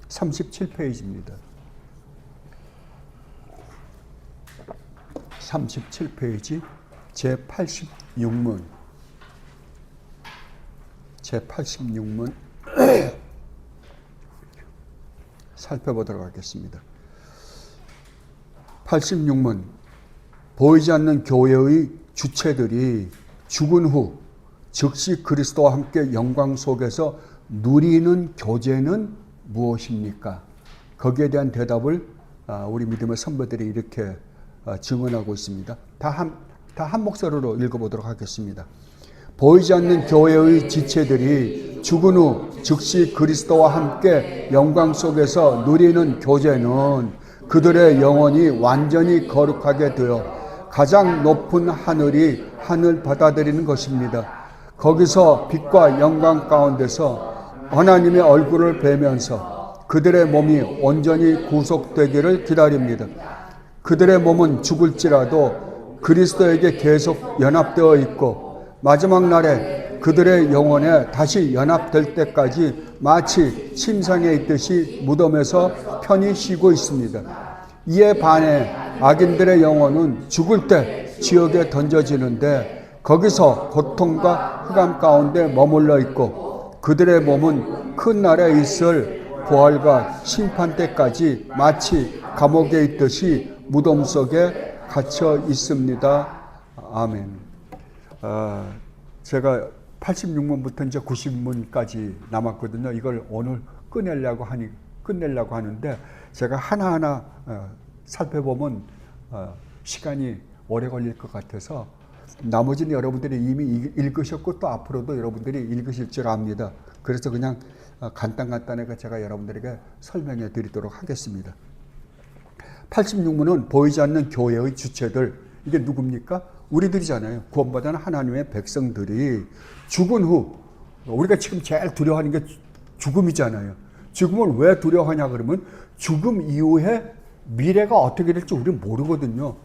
37페이지입니다. 37페이지 제86문. 제86문 살펴보도록 하겠습니다. 86문. 보이지 않는 교회의 주체들이 죽은 후 즉시 그리스도와 함께 영광 속에서 누리는 교제는 무엇입니까? 거기에 대한 대답을 우리 믿음의 선배들이 이렇게 증언하고 있습니다. 다 한 목소리로 읽어보도록 하겠습니다. 보이지 않는 교회의 지체들이 죽은 후 즉시 그리스도와 함께 영광 속에서 누리는 교제는 그들의 영혼이 완전히 거룩하게 되어 가장 높은 하늘이 하늘 받아들이는 것입니다. 거기서 빛과 영광 가운데서 하나님의 얼굴을 뵈면서 그들의 몸이 온전히 구속되기를 기다립니다. 그들의 몸은 죽을지라도 그리스도에게 계속 연합되어 있고 마지막 날에 그들의 영혼에 다시 연합될 때까지 마치 침상에 있듯이 무덤에서 편히 쉬고 있습니다. 이에 반해 악인들의 영혼은 죽을 때 지옥에 던져지는데 거기서 고통과 흑암 가운데 머물러 있고 그들의 몸은 큰 날에 있을 부활과 심판 때까지 마치 감옥에 있듯이 무덤 속에 갇혀 있습니다. 아멘. 제가 86문부터 이제 90문까지 남았거든요. 이걸 오늘 끝내려고 하는데 제가 하나하나 살펴보면 시간이 오래 걸릴 것 같아서 나머지는 여러분들이 이미 읽으셨고 또 앞으로도 여러분들이 읽으실 줄 압니다. 그래서 그냥 간단하게 제가 여러분들에게 설명해 드리도록 하겠습니다. 86문은 보이지 않는 교회의 주체들, 이게 누굽니까? 우리들이잖아요. 구원받은 하나님의 백성들이 죽은 후, 우리가 지금 제일 두려워하는 게 죽음이잖아요. 죽음을 왜 두려워하냐 그러면 죽음 이후에 미래가 어떻게 될지 우리는 모르거든요.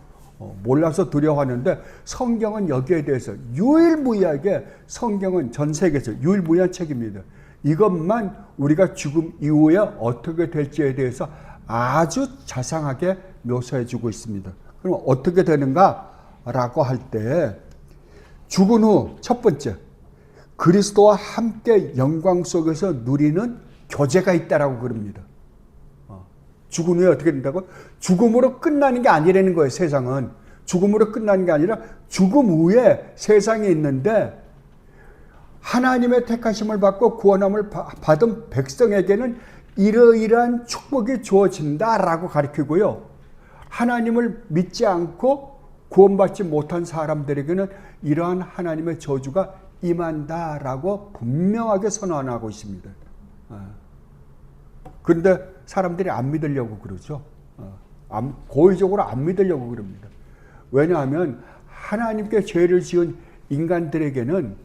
몰라서 두려워하는데 성경은 여기에 대해서 유일무이하게 성경은 전 세계에서 유일무이한 책입니다. 이것만 우리가 죽음 이후에 어떻게 될지에 대해서 아주 자상하게 묘사해 주고 있습니다. 그럼 어떻게 되는가라고 할 때 죽은 후 첫 번째 그리스도와 함께 영광 속에서 누리는 교제가 있다라고 그럽니다. 죽은 후에 어떻게 된다고? 죽음으로 끝나는 게 아니라는 거예요. 세상은 죽음으로 끝나는 게 아니라 죽음 후에 세상에 있는데 하나님의 택하심을 받고 구원함을 받은 백성에게는 이러이러한 축복이 주어진다라고 가르치고요. 하나님을 믿지 않고 구원받지 못한 사람들에게는 이러한 하나님의 저주가 임한다라고 분명하게 선언하고 있습니다. 그런데 사람들이 안 믿으려고 그러죠. 고의적으로 안 믿으려고 그럽니다. 왜냐하면 하나님께 죄를 지은 인간들에게는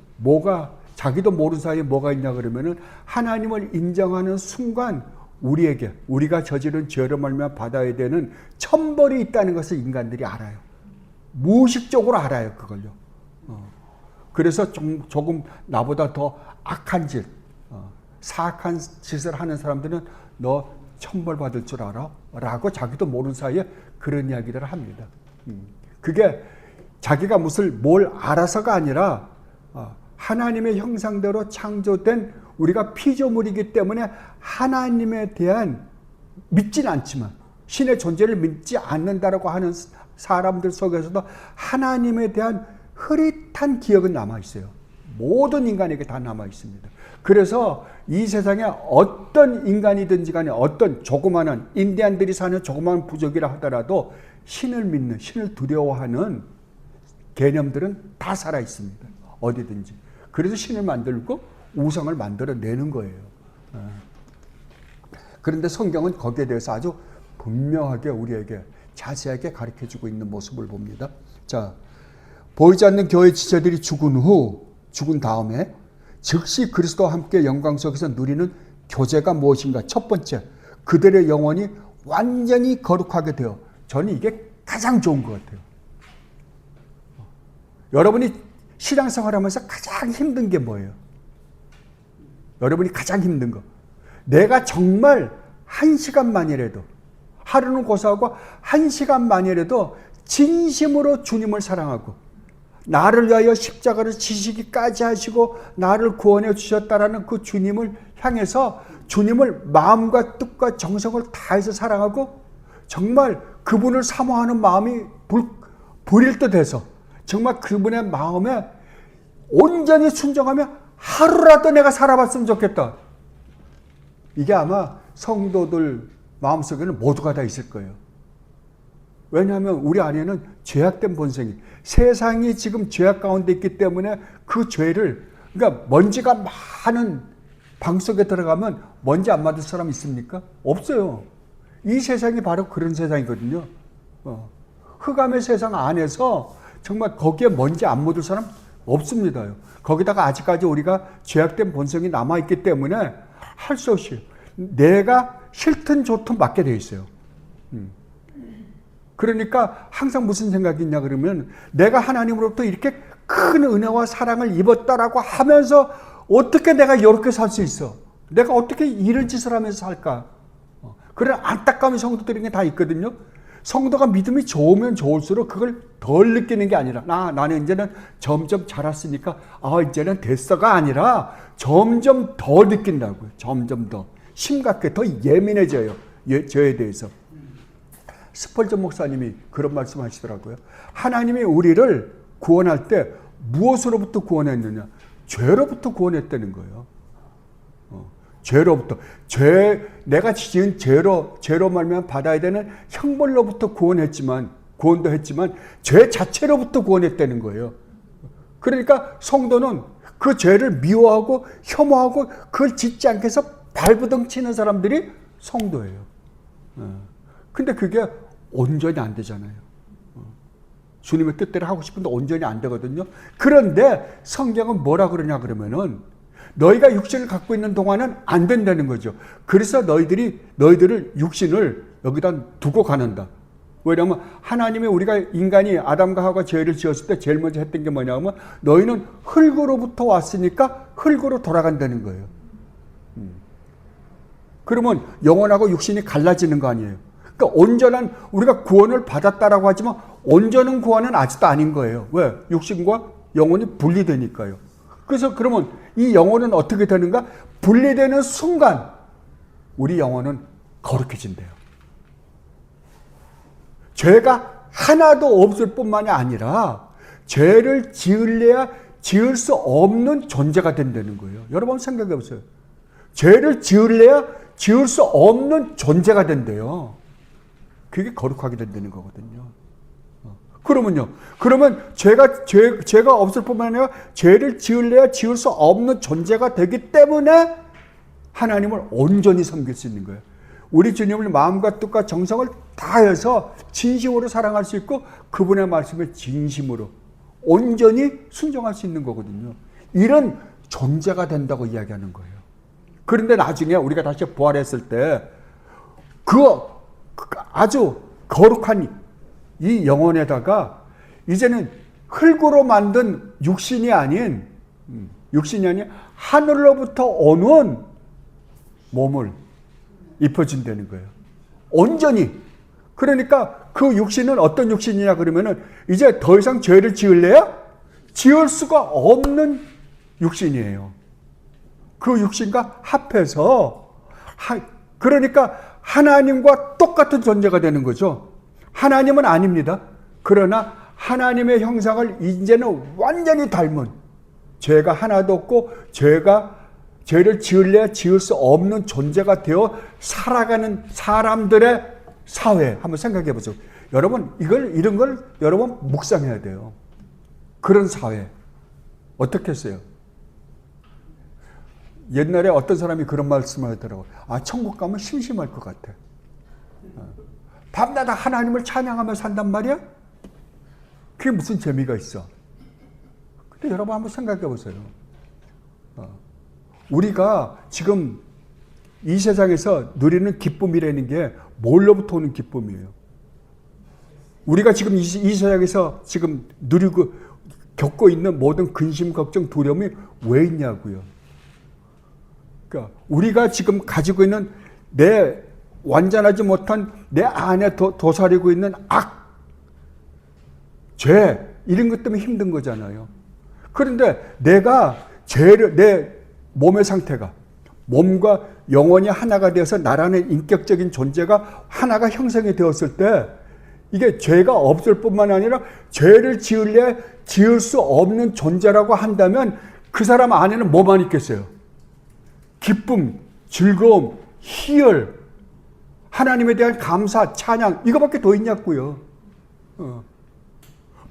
자기도 모르는 사이에 뭐가 있냐 그러면은 하나님을 인정하는 순간 우리가 저지른 죄로 말미암아 받아야 되는 천벌이 있다는 것을 인간들이 알아요. 무의식적으로 알아요, 그걸요. 그래서 조금 나보다 더 악한 짓, 사악한 짓을 하는 사람들은 너 천벌 받을 줄 알아? 라고 자기도 모르는 사이에 그런 이야기를 합니다. 그게 자기가 뭘 알아서가 아니라 하나님의 형상대로 창조된 우리가 피조물이기 때문에 하나님에 대한 믿지는 않지만 신의 존재를 믿지 않는다라고 하는 사람들 속에서도 하나님에 대한 흐릿한 기억은 남아있어요. 모든 인간에게 다 남아있습니다. 그래서 이 세상에 어떤 인간이든지 간에 어떤 조그마한 인디안들이 사는 조그마한 부족이라 하더라도 신을 믿는, 신을 두려워하는 개념들은 다 살아있습니다. 어디든지. 그래서 신을 만들고 우상을 만들어내는 거예요. 그런데 성경은 거기에 대해서 아주 분명하게 우리에게 자세하게 가르쳐주고 있는 모습을 봅니다. 자, 보이지 않는 교회 지체들이 죽은 다음에 즉시 그리스도와 함께 영광 속에서 누리는 교제가 무엇인가? 첫 번째, 그들의 영혼이 완전히 거룩하게 되어. 저는 이게 가장 좋은 것 같아요. 여러분이 신앙생활하면서 가장 힘든 게 뭐예요? 여러분이 가장 힘든 거. 내가 정말 1시간만이라도, 하루는 고사하고 1시간만이라도 진심으로 주님을 사랑하고 나를 위하여 십자가를 지시기까지 하시고 나를 구원해 주셨다라는 그 주님을 향해서 주님을 마음과 뜻과 정성을 다해서 사랑하고 정말 그분을 사모하는 마음이 불일 듯 해서 정말 그분의 마음에 온전히 순종하며 하루라도 내가 살아봤으면 좋겠다. 이게 아마 성도들 마음속에는 모두가 다 있을 거예요. 왜냐하면 우리 안에는 죄악된 본성이, 세상이 지금 죄악 가운데 있기 때문에 그 죄를, 그러니까 먼지가 많은 방 속에 들어가면 먼지 안 맞을 사람 있습니까? 없어요. 이 세상이 바로 그런 세상이거든요. 흑암의 세상 안에서 정말 거기에 먼지 안 묻을 사람 없습니다. 거기다가 아직까지 우리가 죄악된 본성이 남아있기 때문에 할 수 없이 내가 싫든 좋든 맞게 돼 있어요. 그러니까 항상 무슨 생각이 있냐 그러면 내가 하나님으로부터 이렇게 큰 은혜와 사랑을 입었다라고 하면서 어떻게 내가 이렇게 살 수 있어? 내가 어떻게 이런 짓을 하면서 살까? 그런 안타까운 성도들이 다 있거든요. 성도가 믿음이 좋으면 좋을수록 그걸 덜 느끼는 게 아니라 나는 이제는 점점 자랐으니까 이제는 됐어가 아니라 점점 더 느낀다고요. 점점 더 심각하게 더 예민해져요. 저에 대해서. 스펄전 목사님이 그런 말씀 하시더라고요. 하나님이 우리를 구원할 때 무엇으로부터 구원했느냐? 죄로부터 구원했다는 거예요. 죄로부터. 내가 지은 죄로 말미암아 받아야 되는 형벌로부터 구원도 했지만 죄 자체로부터 구원했다는 거예요. 그러니까 성도는 그 죄를 미워하고 혐오하고 그걸 짓지 않게 해서 발버둥 치는 사람들이 성도예요. 근데 그게 온전히 안 되잖아요. 주님의 뜻대로 하고 싶은데 온전히 안 되거든요. 그런데 성경은 뭐라 그러냐 그러면은 너희가 육신을 갖고 있는 동안은 안 된다는 거죠. 그래서 너희들을 육신을 여기다 두고 가는다. 왜냐하면 하나님이 우리가 인간이 아담과 하와가 죄를 지었을 때 제일 먼저 했던 게 뭐냐면 너희는 흙으로부터 왔으니까 흙으로 돌아간다는 거예요. 그러면 영혼하고 육신이 갈라지는 거 아니에요. 그러니까 온전한 우리가 구원을 받았다라고 하지만 온전한 구원은 아직도 아닌 거예요. 왜? 육신과 영혼이 분리되니까요. 그래서 그러면 이 영혼은 어떻게 되는가? 분리되는 순간 우리 영혼은 거룩해진대요. 죄가 하나도 없을 뿐만이 아니라 죄를 지을래야 지을 수 없는 존재가 된다는 거예요. 여러분 생각해 보세요. 죄를 지을래야 지을 수 없는 존재가 된대요. 그게 거룩하게 된다는 거거든요. 그러면 죄가 없을 뿐만 아니라 죄를 지을래야 지을 수 없는 존재가 되기 때문에 하나님을 온전히 섬길 수 있는 거예요. 우리 주님을 마음과 뜻과 정성을 다해서 진심으로 사랑할 수 있고 그분의 말씀에 진심으로 온전히 순종할 수 있는 거거든요. 이런 존재가 된다고 이야기하는 거예요. 그런데 나중에 우리가 다시 부활했을 때 그 아주 거룩한 이 영혼에다가 이제는 흙으로 만든 육신이 아닌 하늘로부터 오는 몸을 입혀준다는 거예요. 온전히. 그러니까 그 육신은 어떤 육신이냐 그러면은 이제 더 이상 죄를 지을래야 지을 수가 없는 육신이에요. 그 육신과 합해서 그러니까 하나님과 똑같은 존재가 되는 거죠. 하나님은 아닙니다. 그러나 하나님의 형상을 이제는 완전히 닮은 죄가 하나도 없고 죄를 지을래야 지을 수 없는 존재가 되어 살아가는 사람들의 사회 한번 생각해 보세요. 여러분 이런 걸 여러분 묵상해야 돼요. 그런 사회 어떻게 했어요? 옛날에 어떤 사람이 그런 말씀을 하더라고요. 천국 가면 심심할 것 같아. 밤마다 하나님을 찬양하며 산단 말이야? 그게 무슨 재미가 있어? 근데 여러분 한번 생각해 보세요. 우리가 지금 이 세상에서 누리는 기쁨이라는 게 뭘로부터 오는 기쁨이에요? 우리가 지금 이 세상에서 지금 겪고 있는 모든 근심, 걱정, 두려움이 왜 있냐고요? 그러니까 우리가 지금 가지고 있는 내 완전하지 못한 내 안에 도사리고 있는 죄, 이런 것 때문에 힘든 거잖아요. 그런데 내가 내 몸의 상태가, 몸과 영혼이 하나가 되어서 나라는 인격적인 존재가 하나가 형성이 되었을 때, 이게 죄가 없을 뿐만 아니라 죄를 지을 수 없는 존재라고 한다면 그 사람 안에는 뭐만 있겠어요? 기쁨, 즐거움, 희열, 하나님에 대한 감사, 찬양, 이거밖에 더 있냐고요.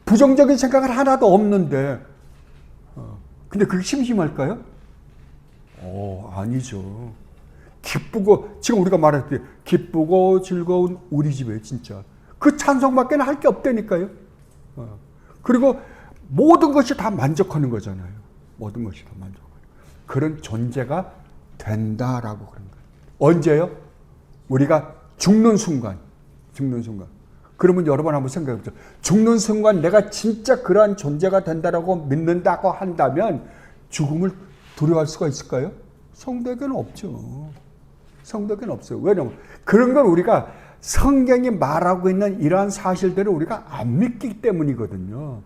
부정적인 생각은 하나도 없는데, 근데 그게 심심할까요? 아니죠. 기쁘고, 지금 우리가 말했듯이 기쁘고 즐거운 우리 집에 진짜 그 찬송밖에 할 게 없다니까요. 그리고 모든 것이 다 만족하는 거잖아요. 모든 것이 다 만족하는 그런 존재가 된다라고 그런 거예요. 언제요? 우리가 죽는 순간. 그러면 여러분 한번 생각해 보세요. 죽는 순간 내가 진짜 그러한 존재가 된다라고 믿는다고 한다면 죽음을 두려워할 수가 있을까요? 성도에게는 없죠. 성도에게는 없어요. 왜냐하면 그런 걸 우리가 성경이 말하고 있는 이러한 사실들을 우리가 안 믿기 때문이거든요.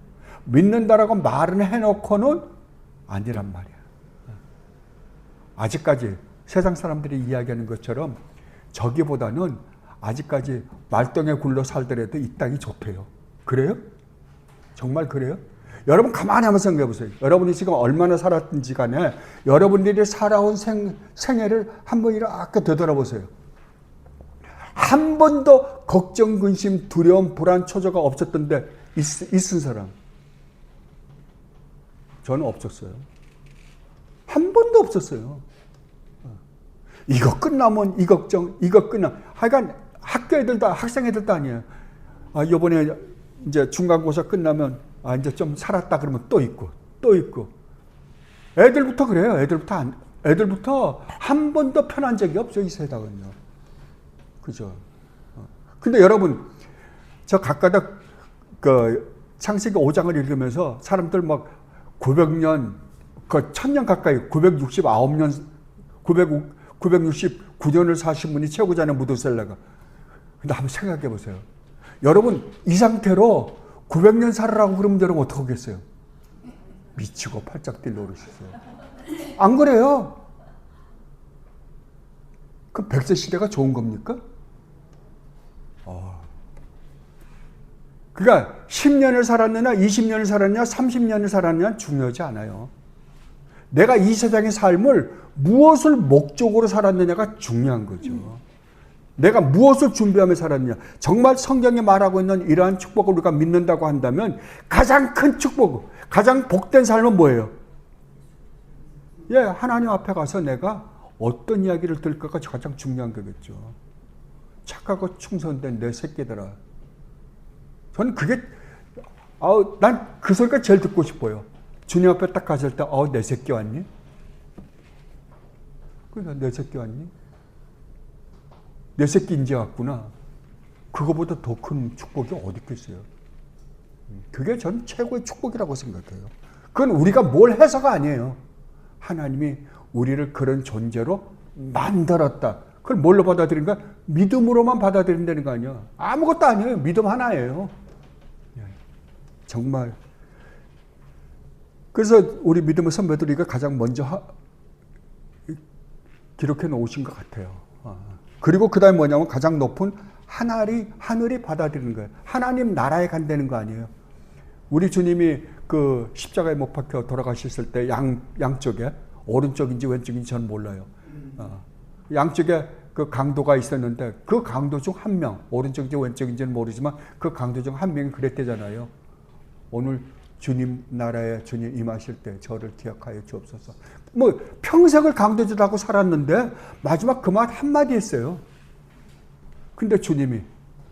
믿는다라고 말은 해놓고는 아니란 말이야. 아직까지 세상 사람들이 이야기하는 것처럼 저기보다는 아직까지 말똥에 굴러 살더라도 이 땅이 좋대요. 그래요? 정말 그래요? 여러분 가만히 한번 생각해 보세요. 여러분이 지금 얼마나 살았든지 간에 여러분들이 살아온 생애를 한번 이렇게 되돌아보세요. 한 번도 걱정, 근심, 두려움, 불안, 초조가 없었던데 있은 사람? 저는 없었어요. 한 번도 없었어요. 이거 끝나면 이 걱정, 이거 하여간 학교 애들도, 학생 애들도 아니에요. 요번에 이제 중간고사 끝나면 이제 좀 살았다 그러면 또 있고. 애들부터 그래요. 애들부터 한 번도 편한 적이 없어요. 이 세상은요. 그죠? 근데 여러분, 저 가까다 창세기 5장을 읽으면서 사람들 막 900년, 1000년 가까이 969년, 969년을 사신 분이 최고잖아요. 무드셀라가. 근데 한번 생각해 보세요. 여러분, 이 상태로 900년 살으라고 그러면 여러분 어떻게 하겠어요? 미치고 팔짝 뛸 노릇이세요. 안 그래요? 그럼 100세 시대가 좋은 겁니까? 그러니까 10년을 살았느냐, 20년을 살았느냐, 30년을 살았느냐 중요하지 않아요. 내가 이 세상의 삶을 무엇을 목적으로 살았느냐가 중요한 거죠. 내가 무엇을 준비하며 살았느냐. 정말 성경이 말하고 있는 이러한 축복을 우리가 믿는다고 한다면 가장 큰 축복, 가장 복된 삶은 뭐예요? 하나님 앞에 가서 내가 어떤 이야기를 들을까가 가장 중요한 거겠죠. 착하고 충성된 내 새끼들아. 저는 그게, 난 그 소리가 제일 듣고 싶어요. 주님 앞에 딱 갔을 때, 내 새끼 왔니? 그러니까 내 새끼 왔니? 내 새끼 이제 왔구나. 그거보다 더 큰 축복이 어디 있겠어요? 그게 전 최고의 축복이라고 생각해요. 그건 우리가 뭘 해서가 아니에요. 하나님이 우리를 그런 존재로 만들었다. 그걸 뭘로 받아들인가? 믿음으로만 받아들인다는 거 아니야. 아무것도 아니에요. 믿음 하나예요. 정말. 그래서 우리 믿음의 선배들이가 가장 먼저 기록해 놓으신 것 같아요. 그리고 그 다음에 뭐냐면 가장 높은 하늘이 받아들이는 거예요. 하나님 나라에 간다는 거 아니에요. 우리 주님이 그 십자가에 못 박혀 돌아가셨을 때 양쪽에 오른쪽인지 왼쪽인지 저는 몰라요. 양쪽에 그 강도가 있었는데 그 강도 중 한 명, 오른쪽인지 왼쪽인지는 모르지만 그 강도 중 한 명이 그랬대잖아요. 오늘 주님 나라에 주님 임하실 때 저를 기억하여 주옵소서. 뭐 평생을 강도짓하고 살았는데 마지막 그 말 한마디 했어요. 근데 주님이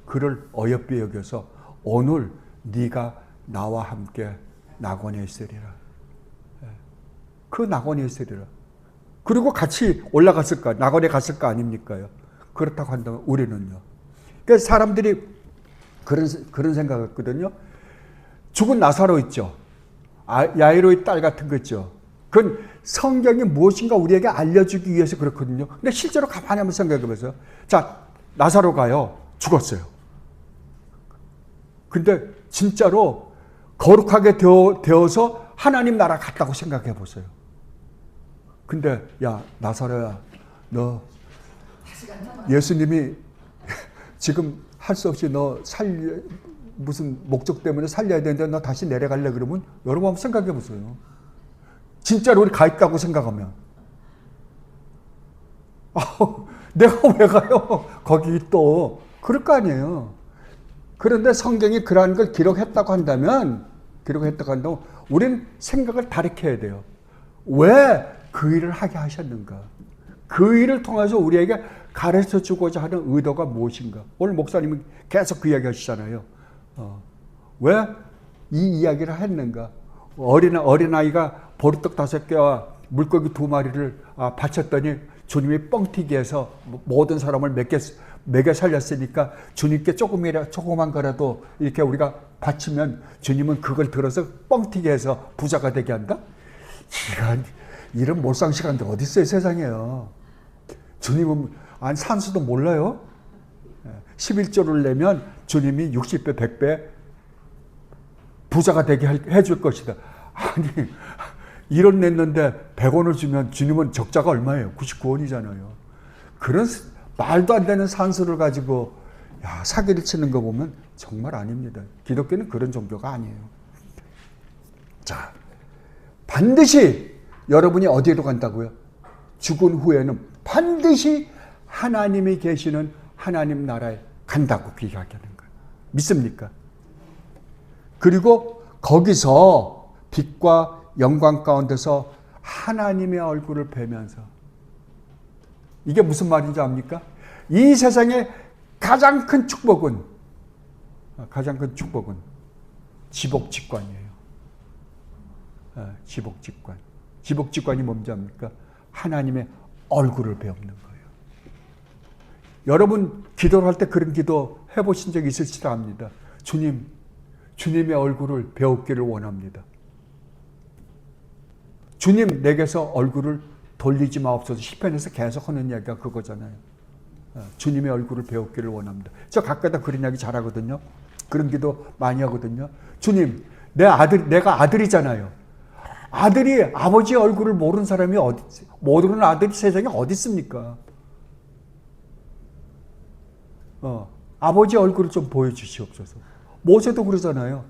그를 어여삐 여겨서 오늘 네가 나와 함께 낙원에 있으리라. 그 낙원에 있으리라. 그리고 같이 올라갔을까? 낙원에 갔을까 아닙니까요? 그렇다고 한다면 우리는요. 그러니까 사람들이 그런 생각을 했거든요. 죽은 나사로 있죠. 야이로의 딸 같은 거 있죠. 그건 성경이 무엇인가 우리에게 알려주기 위해서 그렇거든요. 근데 실제로 가만히 한번 생각해 보세요. 자, 나사로가요 죽었어요. 근데 진짜로 거룩하게 되어서 하나님 나라 갔다고 생각해 보세요. 근데 야 나사로야, 너 예수님이 지금 할 수 없이 너 무슨 목적 때문에 살려야 되는데 너 다시 내려갈래 그러면 여러분 한번 생각해 보세요. 진짜로 우리 가 있다고 생각하면 내가 왜 가요? 거기 또 그럴 거 아니에요. 그런데 성경이 그러한 걸 기록했다고 한다면 우리는 생각을 다르게 해야 돼요. 왜 그 일을 하게 하셨는가? 그 일을 통해서 우리에게 가르쳐 주고자 하는 의도가 무엇인가? 오늘 목사님은 계속 그 이야기 하시잖아요. 왜 이 이야기를 했는가? 어린아이가 보리떡 5개와 물고기 2마리를 바쳤더니 주님이 뻥튀기해서 모든 사람을 먹여 살렸으니까 주님께 조그만 거라도 이렇게 우리가 바치면 주님은 그걸 들어서 뻥튀기해서 부자가 되게 한다? 이런 몰상식한데 어디 있어요, 세상에요. 주님은 산수도 몰라요. 11조를 내면 주님이 60배, 100배 부자가 되게 해줄 것이다. 아니, 1원 냈는데 100원을 주면 주님은 적자가 얼마예요? 99원이잖아요. 그런 말도 안 되는 산수를 가지고 사기를 치는 거 보면 정말 아닙니다. 기독교는 그런 종교가 아니에요. 자, 반드시 여러분이 어디로 간다고요? 죽은 후에는 반드시 하나님이 계시는 하나님 나라에 간다고 이야기하는 거예요. 믿습니까? 그리고 거기서 빛과 영광 가운데서 하나님의 얼굴을 뵈면서, 이게 무슨 말인지 압니까? 이 세상의 가장 큰 축복은 지복직관이에요. 지복직관. 지복직관이 뭔지 압니까? 하나님의 얼굴을 배우는 거예요. 여러분 기도를 할 때 그런 기도 해보신 적이 있을지도 압니다. 주님의 얼굴을 배우기를 원합니다. 주님 내게서 얼굴을 돌리지 마옵소서. 시편에서 계속 하는 이야기가 그거잖아요. 주님의 얼굴을 배우기를 원합니다. 저 가까이다 그런 이야기 잘하거든요. 그런 기도 많이 하거든요. 주님, 내가 아들이잖아요. 아들이 아버지의 얼굴을 모르는 사람이 모르는 아들이 세상에 어디 있습니까? 아버지의 얼굴을 좀 보여주시옵소서. 모세도 그러잖아요.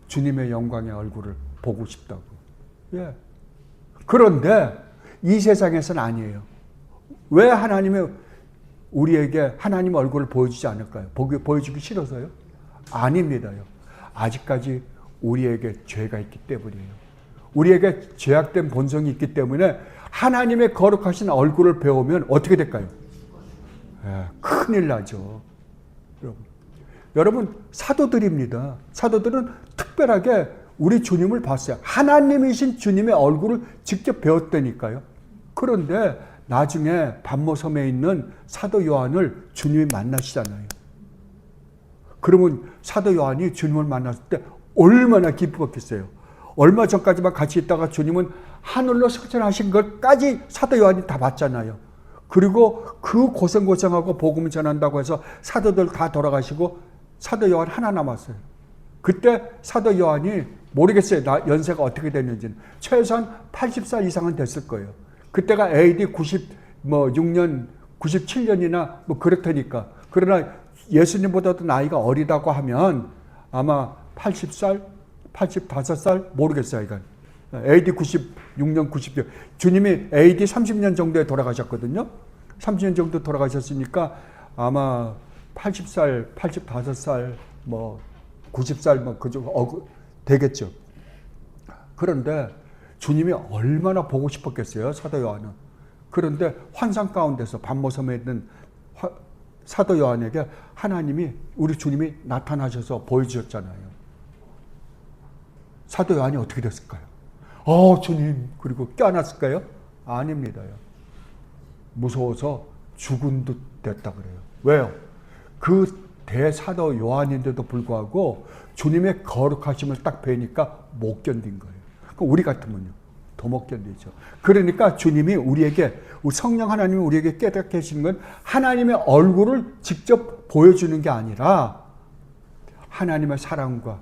주님의 영광의 얼굴을 보고 싶다고. 예. 그런데 이 세상에서는 아니에요. 왜 하나님이 우리에게 하나님 얼굴을 보여주지 않을까요? 보여주기 싫어서요? 아닙니다요. 아직까지 우리에게 죄가 있기 때문이에요. 우리에게 죄악된 본성이 있기 때문에 하나님의 거룩하신 얼굴을 배우면 어떻게 될까요? 큰일 나죠. 여러분 사도들입니다. 사도들은 특별하게 우리 주님을 봤어요. 하나님이신 주님의 얼굴을 직접 배웠다니까요. 그런데 나중에 반모섬에 있는 사도 요한을 주님이 만나시잖아요. 그러면 사도 요한이 주님을 만났을 때 얼마나 기쁘겠어요. 얼마 전까지만 같이 있다가 주님은 하늘로 승천하신 것까지 사도 요한이 다 봤잖아요. 그리고 그 고생하고 복음을 전한다고 해서 사도들 다 돌아가시고 사도 요한 하나 남았어요. 그때 사도 요한이 모르겠어요. 연세가 어떻게 됐는지는. 최소한 80살 이상은 됐을 거예요. 그때가 AD 96년, 97년이나 뭐 그렇다니까. 그러나 예수님보다도 나이가 어리다고 하면 아마 80살, 85살 모르겠어요. 이건. AD 96년, 90년. 주님이 AD 30년 정도에 돌아가셨거든요. 30년 정도 돌아가셨으니까 아마 80살, 85살, 뭐 90살 뭐 그쪽 되겠죠. 그런데 주님이 얼마나 보고 싶었겠어요, 사도 요한은. 그런데 환상 가운데서 반모섬에 있는 사도 요한에게 하나님이, 우리 주님이 나타나셔서 보여주셨잖아요. 사도 요한이 어떻게 됐을까요? 주님, 그리고 껴안았을까요? 아닙니다요. 무서워서 죽은 듯 됐다 그래요. 왜요? 그 대사도 요한인데도 불구하고 주님의 거룩하심을 딱 뵈니까 못 견딘 거예요. 그럼 우리 같으면요? 더 못 견디죠. 그러니까 주님이 우리에게, 성령 하나님이 우리에게 깨닫게 하시는 건 하나님의 얼굴을 직접 보여주는 게 아니라 하나님의 사랑과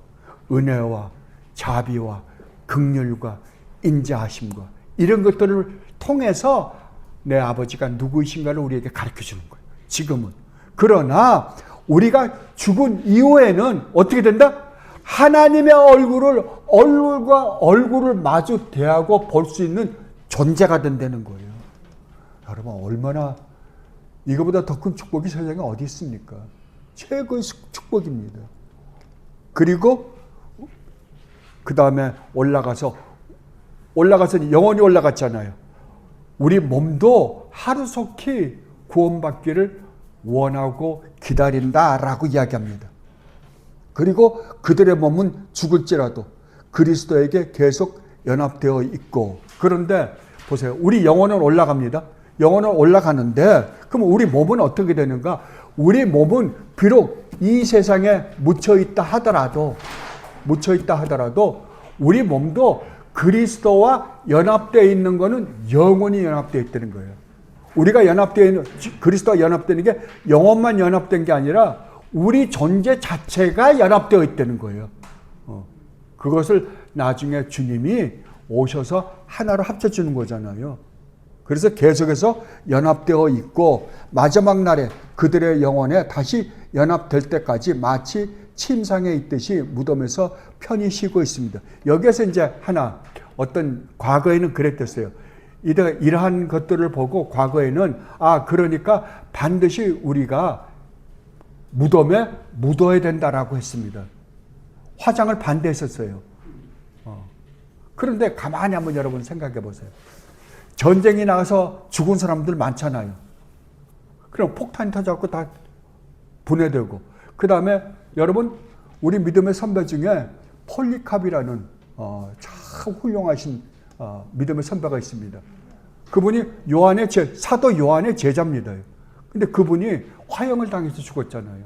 은혜와 자비와 긍휼과 인자하심과 이런 것들을 통해서 내 아버지가 누구이신가를 우리에게 가르쳐 주는 거예요. 지금은. 그러나 우리가 죽은 이후에는 어떻게 된다? 하나님의 얼굴과 얼굴을 마주 대하고 볼 수 있는 존재가 된다는 거예요. 여러분, 얼마나 이거보다 더 큰 축복이 세상에 어디 있습니까? 최고의 축복입니다. 그리고 그 다음에 올라가서 영원히 올라갔잖아요. 우리 몸도 하루속히 구원받기를 원하고 기다린다라고 이야기합니다. 그리고 그들의 몸은 죽을지라도 그리스도에게 계속 연합되어 있고, 그런데 보세요. 우리 영혼은 올라갑니다. 영혼은 올라가는데 그럼 우리 몸은 어떻게 되는가? 우리 몸은 비록 이 세상에 묻혀있다 하더라도 우리 몸도 그리스도와 연합되어 있는 것은 영원히 연합되어 있다는 거예요. 우리가 연합되어 있는, 그리스도와 연합되는 게 영혼만 연합된 게 아니라 우리 존재 자체가 연합되어 있다는 거예요. 그것을 나중에 주님이 오셔서 하나로 합쳐주는 거잖아요. 그래서 계속해서 연합되어 있고 마지막 날에 그들의 영혼에 다시 연합될 때까지 마치 침상에 있듯이 무덤에서 편히 쉬고 있습니다. 여기에서 이제 하나, 어떤 과거에는 그랬댔어요. 이러한 것들을 보고 과거에는 그러니까 반드시 우리가 무덤에 묻어야 된다라고 했습니다. 화장을 반대했었어요. 그런데 가만히 한번 여러분 생각해 보세요. 전쟁이 나가서 죽은 사람들 많잖아요. 그럼 폭탄이 터져갖고 다 분해되고, 그 다음에 여러분, 우리 믿음의 선배 중에 폴리캅이라는 참 훌륭하신 믿음의 선배가 있습니다. 그분이 사도 요한의 제자입니다. 근데 그분이 화형을 당해서 죽었잖아요.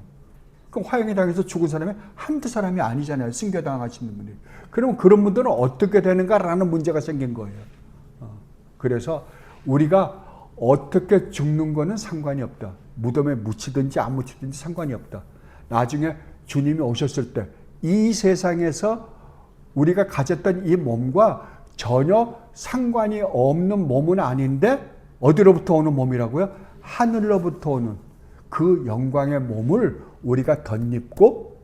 그럼 화형이 당해서 죽은 사람이 한두 사람이 아니잖아요. 순교당하시는 분이. 그럼 그런 분들은 어떻게 되는가라는 문제가 생긴 거예요. 그래서 우리가 어떻게 죽는 거는 상관이 없다. 무덤에 묻히든지 안 묻히든지 상관이 없다. 나중에 주님이 오셨을 때 이 세상에서 우리가 가졌던 이 몸과 전혀 상관이 없는 몸은 아닌데 어디로부터 오는 몸이라고요? 하늘로부터 오는 그 영광의 몸을 우리가 덧입고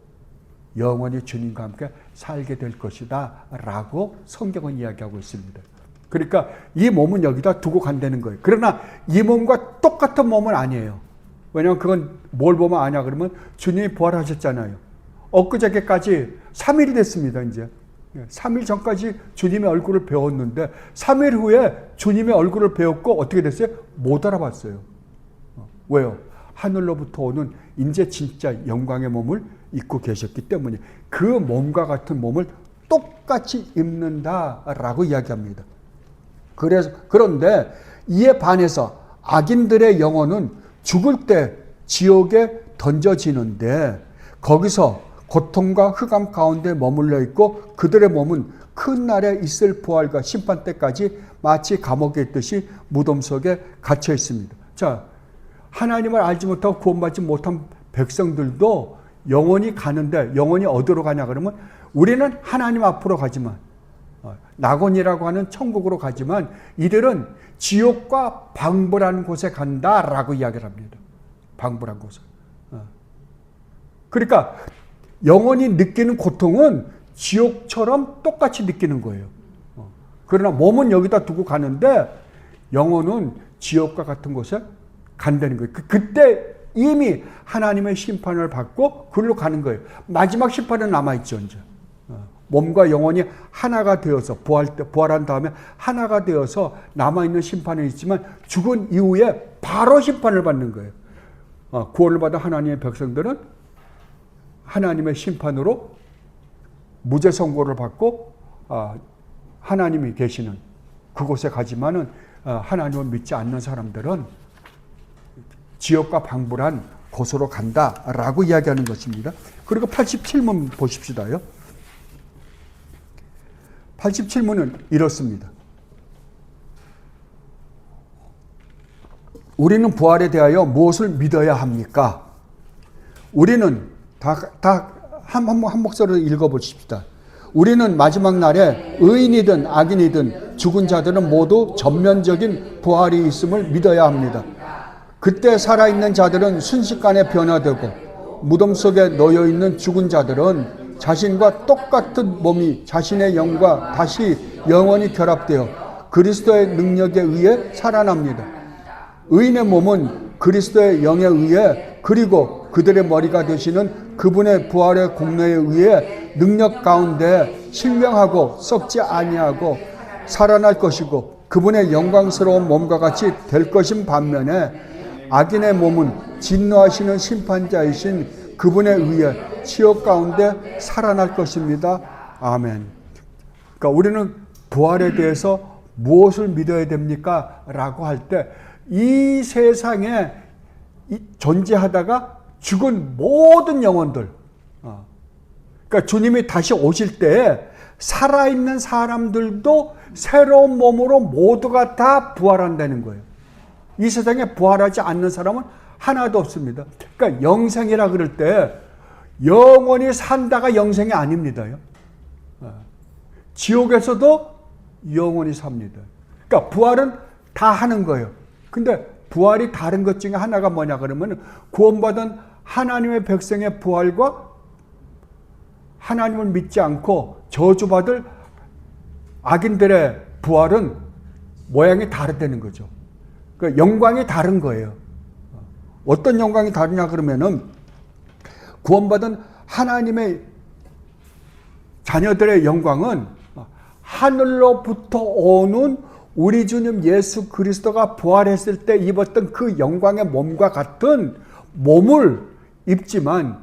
영원히 주님과 함께 살게 될 것이다 라고 성경은 이야기하고 있습니다. 그러니까 이 몸은 여기다 두고 간다는 거예요. 그러나 이 몸과 똑같은 몸은 아니에요. 왜냐하면 그건 뭘 보면 아냐 그러면 주님이 부활하셨잖아요. 엊그저께까지 3일이 됐습니다. 이제 3일 전까지 주님의 얼굴을 배웠는데 3일 후에 주님의 얼굴을 배웠고 어떻게 됐어요? 못 알아봤어요. 왜요? 하늘로부터 오는 이제 진짜 영광의 몸을 입고 계셨기 때문에 그 몸과 같은 몸을 똑같이 입는다라고 이야기합니다. 그런데 이에 반해서 악인들의 영혼은 죽을 때 지옥에 던져지는데 거기서 고통과 흑암 가운데 머물러 있고 그들의 몸은 큰 날에 있을 부활과 심판 때까지 마치 감옥에 있듯이 무덤 속에 갇혀 있습니다. 자, 하나님을 알지 못하고 구원받지 못한 백성들도 영원히 가는데 영원히 어디로 가냐 그러면 우리는 하나님 앞으로 가지만 낙원이라고 하는 천국으로 가지만 이들은 지옥과 방불한 곳에 간다라고 이야기를 합니다. 방불한 곳에. 그러니까 영원히 느끼는 고통은 지옥처럼 똑같이 느끼는 거예요. 그러나 몸은 여기다 두고 가는데 영혼은 지옥과 같은 곳에 간다는 거예요. 그때 이미 하나님의 심판을 받고 그리로 가는 거예요. 마지막 심판은 남아있죠. 이제. 몸과 영혼이 하나가 되어서 부활한 다음에 하나가 되어서 남아있는 심판은 있지만 죽은 이후에 바로 심판을 받는 거예요. 구원을 받은 하나님의 백성들은 하나님의 심판으로 무죄 선고를 받고 하나님이 계시는 그곳에 가지만은 하나님을 믿지 않는 사람들은 지옥과 방불한 곳으로 간다라고 이야기하는 것입니다. 그리고 87문 보십시다요. 87문은 이렇습니다. 우리는 부활에 대하여 무엇을 믿어야 합니까? 우리는 한 목소리로 읽어보십시다. 우리는 마지막 날에 의인이든 악인이든 죽은 자들은 모두 전면적인 부활이 있음을 믿어야 합니다. 그때 살아있는 자들은 순식간에 변화되고 무덤 속에 놓여있는 죽은 자들은 자신과 똑같은 몸이 자신의 영과 다시 영원히 결합되어 그리스도의 능력에 의해 살아납니다. 의인의 몸은 그리스도의 영에 의해 그리고 그들의 머리가 되시는 그분의 부활의 공로에 의해 능력 가운데 신령하고 썩지 아니하고 살아날 것이고 그분의 영광스러운 몸과 같이 될 것인 반면에 악인의 몸은 진노하시는 심판자이신 그분에 의해 지옥 가운데 살아날 것입니다. 아멘. 그러니까 우리는 부활에 대해서 무엇을 믿어야 됩니까? 라고 할 때 이 세상에 존재하다가 죽은 모든 영혼들, 그러니까 주님이 다시 오실 때 살아있는 사람들도 새로운 몸으로 모두가 다 부활한다는 거예요. 이 세상에 부활하지 않는 사람은 하나도 없습니다. 그러니까 영생이라 그럴 때 영원히 산다가 영생이 아닙니다요. 지옥에서도 영원히 삽니다. 그러니까 부활은 다 하는 거예요. 근데 부활이 다른 것 중에 하나가 뭐냐 그러면 구원받은 하나님의 백성의 부활과 하나님을 믿지 않고 저주받을 악인들의 부활은 모양이 다르다는 거죠. 그러니까 영광이 다른 거예요. 어떤 영광이 다르냐 그러면은 구원받은 하나님의 자녀들의 영광은 하늘로부터 오는 우리 주님 예수 그리스도가 부활했을 때 입었던 그 영광의 몸과 같은 몸을 입지만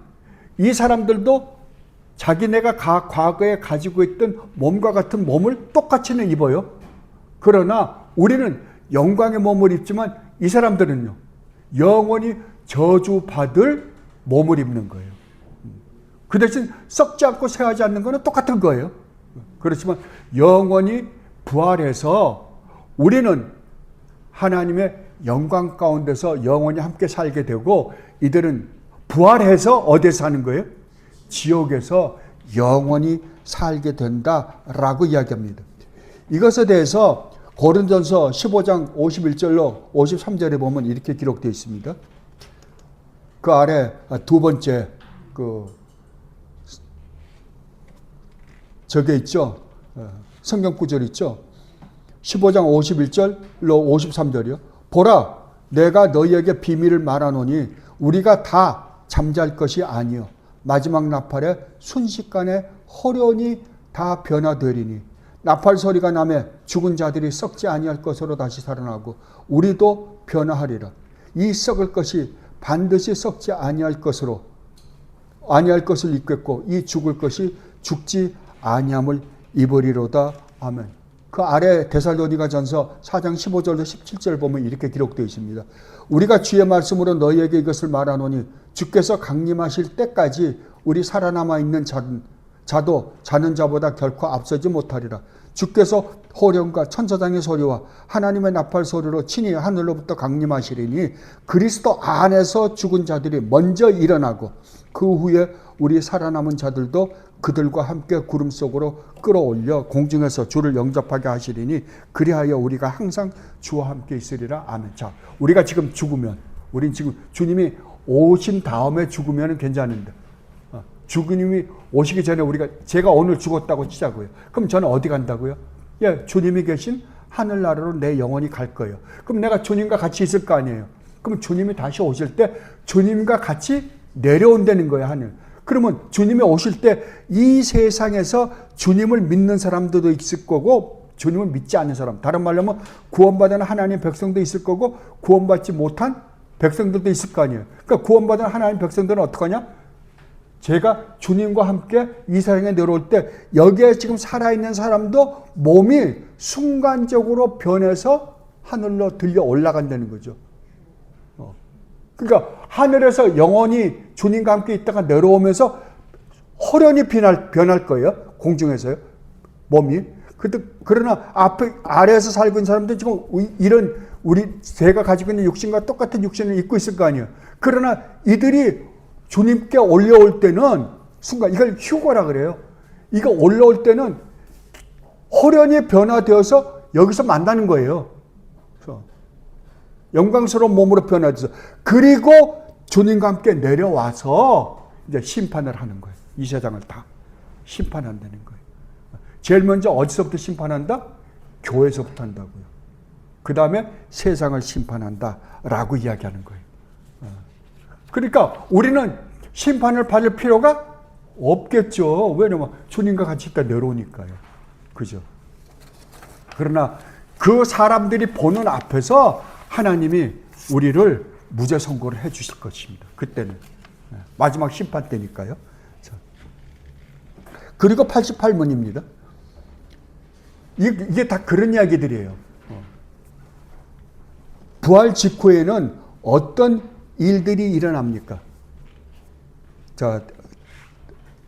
이 사람들도 자기네가 과거에 가지고 있던 몸과 같은 몸을 똑같이는 입어요. 그러나 우리는 영광의 몸을 입지만 이 사람들은요, 영원히 저주받을 몸을 입는 거예요. 그 대신 썩지 않고 쇠하지 않는 것은 똑같은 거예요. 그렇지만 영원히 부활해서 우리는 하나님의 영광 가운데서 영원히 함께 살게 되고 이들은 부활해서 어디서 사는 거예요? 지옥에서 영원히 살게 된다라고 이야기합니다. 이것에 대해서 고린도전서 15장 51절로 53절에 보면 이렇게 기록되어 있습니다. 그 아래 두 번째 저게 있죠. 성경 구절 있죠. 15장 51절로 53절이요. 보라, 내가 너희에게 비밀을 말하노니 우리가 다 잠잘 것이 아니요 마지막 나팔에 순식간에 호련히 다 변화되리니 나팔 소리가 나매 죽은 자들이 썩지 아니할 것으로 다시 살아나고 우리도 변화하리라. 이 썩을 것이 반드시 썩지 아니할 것을 입겠고 이 죽을 것이 죽지 아니함을 입으리로다. 아멘. 그 아래 데살로니가전서 4장 15절로 17절 보면 이렇게 기록되어 있습니다. 우리가 주의 말씀으로 너희에게 이것을 말하노니 주께서 강림하실 때까지 우리 살아남아 있는 자도 자는 자보다 결코 앞서지 못하리라. 주께서 호령과 천사장의 소리와 하나님의 나팔 소리로 친히 하늘로부터 강림하시리니 그리스도 안에서 죽은 자들이 먼저 일어나고 그 후에 우리 살아남은 자들도 그들과 함께 구름 속으로 끌어올려 공중에서 주를 영접하게 하시리니 그리하여 우리가 항상 주와 함께 있으리라. 아멘. 자, 우리가 지금 죽으면, 우린 지금 주님이 오신 다음에 죽으면 괜찮은데, 주님이 오시기 전에 제가 오늘 죽었다고 치자고요. 그럼 저는 어디 간다고요? 예, 주님이 계신 하늘나라로 내 영혼이 갈 거예요. 그럼 내가 주님과 같이 있을 거 아니에요. 그럼 주님이 다시 오실 때 주님과 같이 내려온다는 거예요, 하늘. 그러면 주님이 오실 때 이 세상에서 주님을 믿는 사람들도 있을 거고 주님을 믿지 않는 사람, 다른 말로 하면 구원받은 하나님 백성도 있을 거고 구원받지 못한 백성들도 있을 거 아니에요. 그러니까 구원받은 하나님 백성들은 어떡하냐? 제가 주님과 함께 이 세상에 내려올 때 여기에 지금 살아있는 사람도 몸이 순간적으로 변해서 하늘로 들려 올라간다는 거죠. 그러니까 하늘에서 영원히 주님과 함께 있다가 내려오면서 호련히 변할 거예요. 공중에서요. 몸이. 그러나 아래에서 살고 있는 사람들은 지금 이런 제가 가지고 있는 육신과 똑같은 육신을 입고 있을 거 아니에요. 그러나 이들이 주님께 올려올 때는 순간 이걸 휴거라 그래요. 이거 올라올 때는 호련히 변화되어서 여기서 만나는 거예요. 그래서 영광스러운 몸으로 변화돼서 그리고 주님과 함께 내려와서 이제 심판을 하는 거예요. 이 세상을 다 심판한다는 거예요. 제일 먼저 어디서부터 심판한다? 교회에서부터 한다고요. 그 다음에 세상을 심판한다라고 이야기하는 거예요. 그러니까 우리는 심판을 받을 필요가 없겠죠. 왜냐면 주님과 같이 있다 내려오니까요. 그죠? 그러나 그 사람들이 보는 앞에서 하나님이 우리를 무죄 선고를 해 주실 것입니다. 그때는. 마지막 심판 때니까요. 그리고 88문입니다. 이게 다 그런 이야기들이에요. 부활 직후에는 어떤 일들이 일어납니까? 자,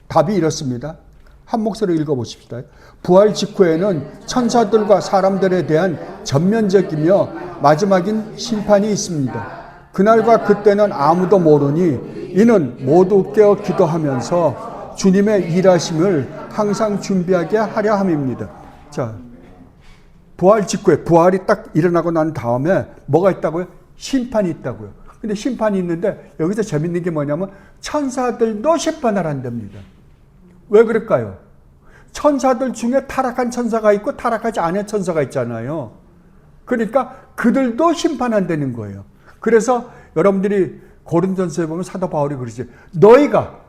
답이 이렇습니다. 한 목소리로 읽어보십시다. 부활 직후에는 천사들과 사람들에 대한 전면적이며 마지막인 심판이 있습니다. 그날과 그때는 아무도 모르니 이는 모두 깨어 기도하면서 주님의 일하심을 항상 준비하게 하려 함입니다. 자, 부활 직후에 부활이 딱 일어나고 난 다음에 뭐가 있다고요? 심판이 있다고요. 근데 심판이 있는데 여기서 재밌는 게 뭐냐면 천사들도 심판을 한답니다. 왜 그럴까요? 천사들 중에 타락한 천사가 있고 타락하지 않은 천사가 있잖아요. 그러니까 그들도 심판한다는 거예요. 그래서 여러분들이 고린도전서에 보면 사도 바울이 그러지. 너희가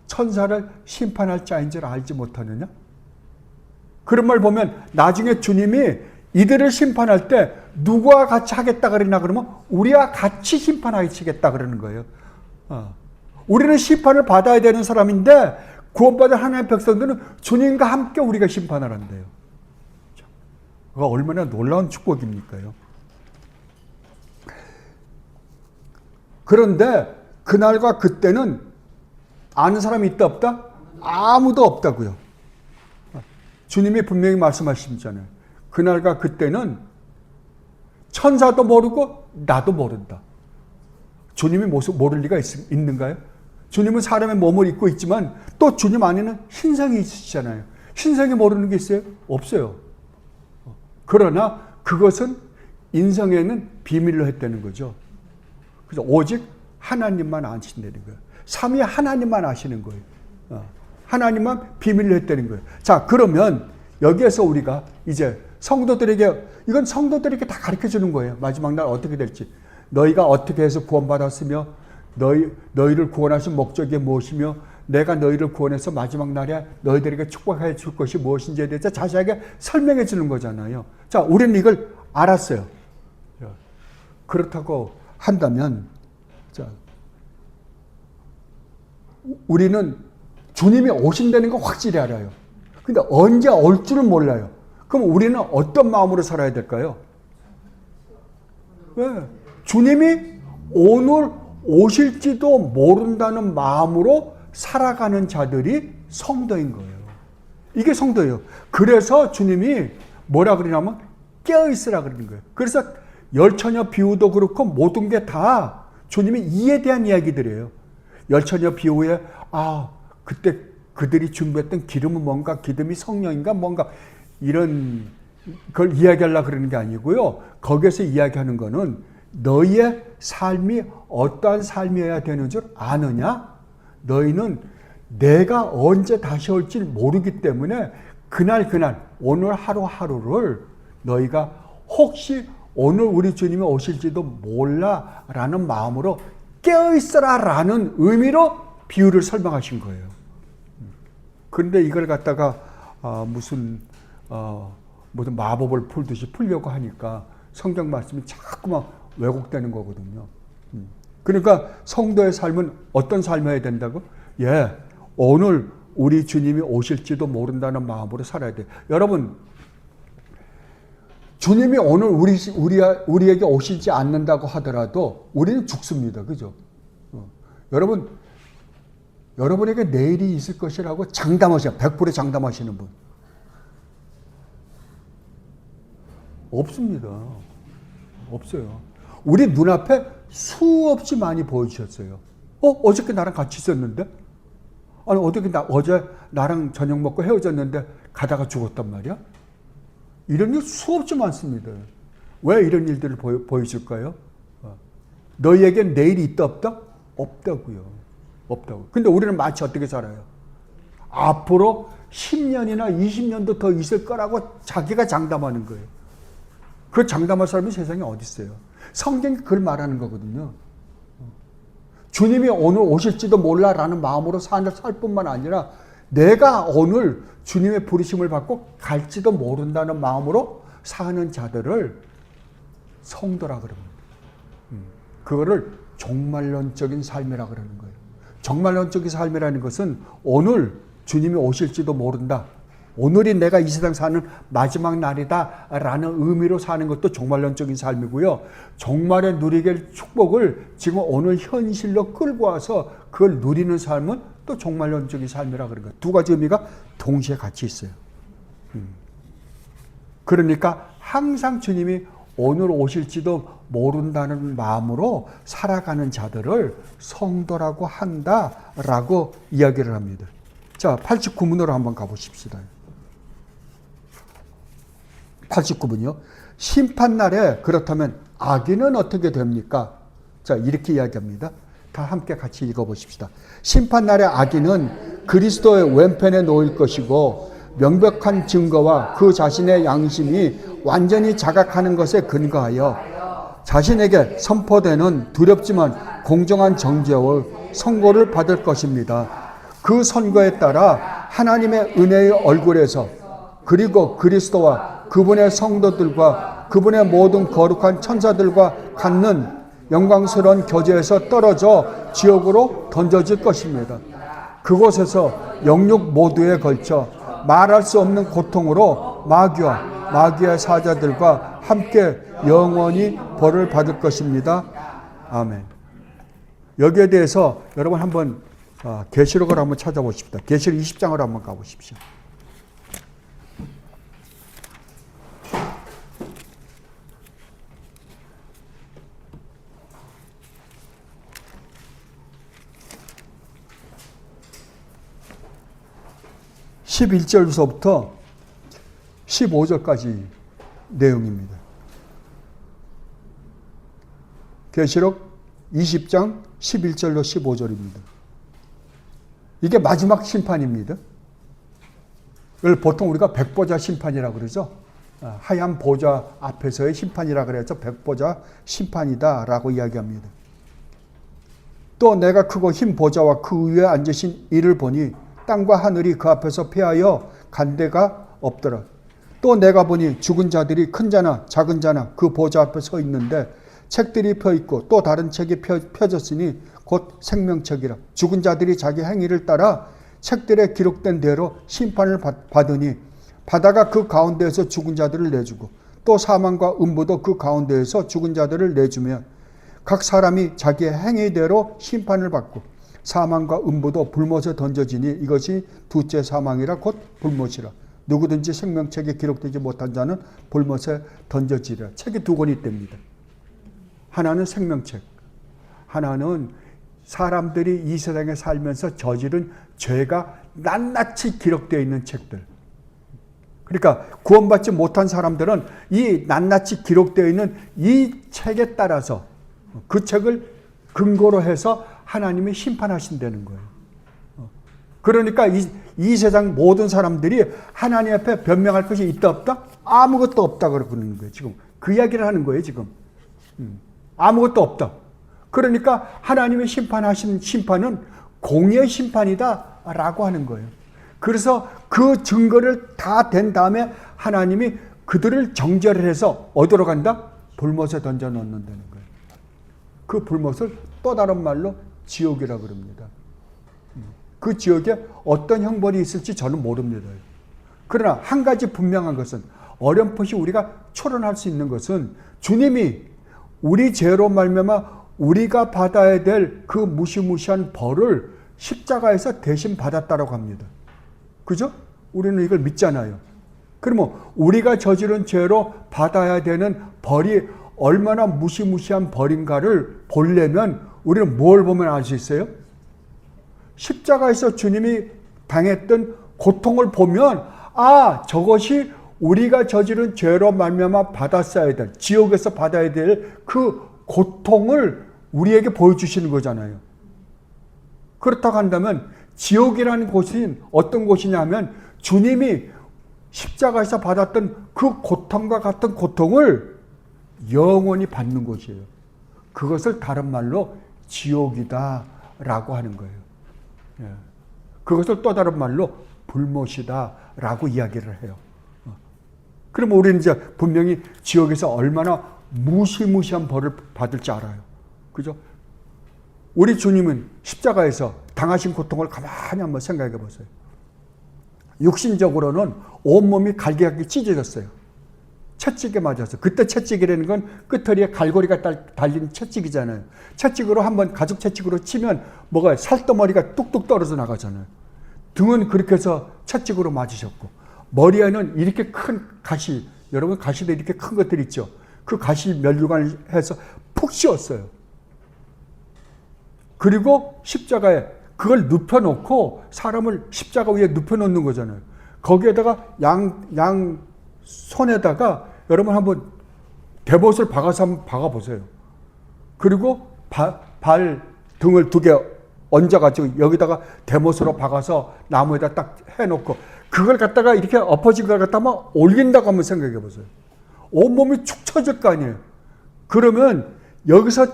천사를 심판할 자인 줄 알지 못하느냐? 그런 말 보면 나중에 주님이 이들을 심판할 때 누구와 같이 하겠다 그러나 그러면 우리와 같이 심판하시겠다 그러는 거예요. 우리는 심판을 받아야 되는 사람인데 구원받은 하나님의 백성들은 주님과 함께 우리가 심판을 한대요. 그거 얼마나 놀라운 축복입니까요? 그런데 그날과 그때는 아는 사람이 있다 없다? 아무도 없다고요. 주님이 분명히 말씀하시잖아요. 그날과 그때는 천사도 모르고 나도 모른다. 주님이 모를 리가 있는가요? 주님은 사람의 몸을 입고 있지만 또 주님 안에는 신성이 있으시잖아요. 신성이 모르는 게 있어요? 없어요. 그러나 그것은 인성에는 비밀로 했다는 거죠. 그래서 오직 하나님만 아신다는 거예요. 삼위 하나님만 아시는 거예요. 하나님만 비밀로 했다는 거예요. 자, 그러면 여기에서 우리가 이제 성도들에게, 이건 성도들에게 다 가르쳐 주는 거예요. 마지막 날 어떻게 될지. 너희가 어떻게 해서 구원받았으며 너희를 구원하신 목적이 무엇이며 내가 너희를 구원해서 마지막 날에 너희들에게 축복해 줄 것이 무엇인지에 대해서 자세하게 설명해 주는 거잖아요. 자, 우리는 이걸 알았어요. 그렇다고 한다면, 자, 우리는 주님이 오신다는 거 확실히 알아요. 근데 언제 올 줄은 몰라요. 그럼 우리는 어떤 마음으로 살아야 될까요? 왜? 주님이 오늘 오실지도 모른다는 마음으로 살아가는 자들이 성도인 거예요. 이게 성도예요. 그래서 주님이 뭐라 그러냐면 깨어있으라 그러는 거예요. 그래서 열처녀 비유도 그렇고 모든 게 다 주님이 이에 대한 이야기들이에요. 열처녀 비유에 그때 그들이 준비했던 기름은 뭔가, 기름이 성령인가 뭔가 이런 걸 이야기하려고 그러는 게 아니고요. 거기에서 이야기하는 거는 너희의 삶이 어떠한 삶이어야 되는 줄 아느냐? 너희는 내가 언제 다시 올지 모르기 때문에 그날 오늘 하루하루를 너희가 혹시 오늘 우리 주님이 오실지도 몰라라는 마음으로 깨어있어라라는 의미로 비유를 설명하신 거예요. 그런데 이걸 갖다가 무슨 마법을 풀듯이 풀려고 하니까 성경 말씀이 자꾸만 왜곡되는 거거든요. 그러니까 성도의 삶은 어떤 삶이어야 된다고? 오늘 우리 주님이 오실지도 모른다는 마음으로 살아야 돼요. 여러분, 주님이 오늘 우리에게 오시지 않는다고 하더라도 우리는 죽습니다. 그죠? 여러분에게 내일이 있을 것이라고 100% 장담하시는 분? 없습니다. 없어요. 우리 눈앞에 수없이 많이 보여주셨어요. 어저께 나랑 같이 있었는데? 아니, 어제 나랑 저녁 먹고 헤어졌는데 가다가 죽었단 말이야? 이런 일 수없이 많습니다. 왜 이런 일들을 보여줄까요? 너희에겐 내일이 있다 없다? 없다고요. 없다고. 근데 우리는 마치 어떻게 살아요? 앞으로 10년이나 20년도 더 있을 거라고 자기가 장담하는 거예요. 그 장담할 사람이 세상에 어디 있어요? 성경이 그걸 말하는 거거든요. 주님이 오늘 오실지도 몰라라는 마음으로 살 뿐만 아니라 내가 오늘 주님의 부르심을 받고 갈지도 모른다는 마음으로 사는 자들을 성도라 그럽니다. 그거를 종말론적인 삶이라 그러는 거예요. 종말론적인 삶이라는 것은 오늘 주님이 오실지도 모른다. 오늘이 내가 이 세상 사는 마지막 날이다 라는 의미로 사는 것도 종말론적인 삶이고요. 종말에 누리게 될 축복을 지금 오늘 현실로 끌고 와서 그걸 누리는 삶은 또 종말론적인 삶이라 그런 거예요. 두 가지 의미가 동시에 같이 있어요. 그러니까 항상 주님이 오늘 오실지도 모른다는 마음으로 살아가는 자들을 성도라고 한다라고 이야기를 합니다. 자, 89문으로 한번 가보십시다. 89문이요. 심판날에 그렇다면 악인은 어떻게 됩니까? 자, 이렇게 이야기합니다. 다 함께 같이 읽어보십시다. 심판날에 악인은 그리스도의 왼편에 놓일 것이고 명백한 증거와 그 자신의 양심이 완전히 자각하는 것에 근거하여 자신에게 선포되는 두렵지만 공정한 정죄와 선고를 받을 것입니다. 그 선거에 따라 하나님의 은혜의 얼굴에서 그리고 그리스도와 그분의 성도들과 그분의 모든 거룩한 천사들과 갖는 영광스러운 교제에서 떨어져 지옥으로 던져질 것입니다. 그곳에서 영육 모두에 걸쳐 말할 수 없는 고통으로 마귀의 사자들과 함께 영원히 벌을 받을 것입니다. 아멘. 여기에 대해서 여러분 한번 계시록을 한번 찾아보십시다. 계시록 20장으로 한번 가보십시오. (11절부터) 15절까지 내용입니다. 계시록 20장 11절로 15절입니다. 이게 마지막 심판입니다. 이걸 보통 우리가 백보자 심판이라고 그러죠. 하얀 보좌 앞에서의 심판이라고 그래서 백보자 심판이다라고 이야기합니다. 또 내가 크고 흰 보좌와 그 위에 앉으신 이를 보니 땅과 하늘이 그 앞에서 패하여 간 데가 없더라. 또 내가 보니 죽은 자들이 큰 자나 작은 자나 그 보좌 앞에 서 있는데 책들이 펴 있고 또 다른 책이 펴졌으니 곧 생명책이라. 죽은 자들이 자기 행위를 따라 책들에 기록된 대로 심판을 받으니 바다가 그 가운데에서 죽은 자들을 내주고 또 사망과 음부도 그 가운데에서 죽은 자들을 내주며 각 사람이 자기의 행위대로 심판을 받고 사망과 음부도 불못에 던져지니 이것이 두째 사망이라 곧 불못이라. 누구든지 생명책에 기록되지 못한 자는 불못에 던져지리라. 책이 두 권이 있답니다. 하나는 생명책, 하나는 사람들이 이 세상에 살면서 저지른 죄가 낱낱이 기록되어 있는 책들. 그러니까 구원받지 못한 사람들은 이 낱낱이 기록되어 있는 이 책에 따라서 그 책을 근거로 해서 하나님이 심판하신다는 거예요. 그러니까 이 세상 모든 사람들이 하나님 앞에 변명할 것이 있다 없다? 아무것도 없다 그러는 거예요. 지금 그 이야기를 하는 거예요. 지금 아무것도 없다. 그러니까 하나님의 심판하신 심판은 공의의 심판이다라고 하는 거예요. 그래서 그 증거를 다 된 다음에 하나님이 그들을 정죄를 해서 어디로 간다? 불못에 던져 넣는다는 거예요. 그 불못을 또 다른 말로 지옥이라 그럽니다. 그 지옥에 어떤 형벌이 있을지 저는 모릅니다. 그러나 한 가지 분명한 것은 어렴풋이 우리가 추론할 수 있는 것은 주님이 우리 죄로 말미암아 우리가 받아야 될 그 무시무시한 벌을 십자가에서 대신 받았다라고 합니다. 그죠? 우리는 이걸 믿잖아요. 그러면 우리가 저지른 죄로 받아야 되는 벌이 얼마나 무시무시한 벌인가를 보려면 우리는 뭘 보면 알 수 있어요? 십자가에서 주님이 당했던 고통을 보면 저것이 우리가 저지른 죄로 말미암아 받았어야 될, 지옥에서 받아야 될 그 고통을 우리에게 보여주시는 거잖아요. 그렇다고 한다면 지옥이라는 곳이 어떤 곳이냐면 주님이 십자가에서 받았던 그 고통과 같은 고통을 영원히 받는 곳이에요. 그것을 다른 말로 지옥이다 라고 하는 거예요. 그것을 또 다른 말로 불못이다 라고 이야기를 해요. 그럼 우리는 이제 분명히 지옥에서 얼마나 무시무시한 벌을 받을지 알아요. 그죠? 우리 주님은 십자가에서 당하신 고통을 가만히 한번 생각해 보세요. 육신적으로는 온몸이 갈기갈기 찢어졌어요. 채찍에 맞아서. 그때 채찍이라는 건 끝허리에 갈고리가 달린 채찍이잖아요. 채찍으로 한번 가죽 채찍으로 치면 뭐가 살덩어리가 뚝뚝 떨어져 나가잖아요. 등은 그렇게 해서 채찍으로 맞으셨고, 머리에는 이렇게 큰 가시, 여러분 가시도 이렇게 큰 것들 있죠. 그 가시 면류관을 해서 푹 씌웠어요. 그리고 십자가에 그걸 눕혀놓고 사람을 십자가 위에 눕혀놓는 거잖아요. 거기에다가 양 손에다가 여러분 한번 대못을 박아서 한번 박아보세요. 그리고 발 등을 두 개 얹어가지고 여기다가 대못으로 박아서 나무에다 딱 해놓고 그걸 갖다가 이렇게 엎어진 걸 갖다 막 올린다고 한번 생각해 보세요. 온몸이 축 처질 거 아니에요. 그러면 여기서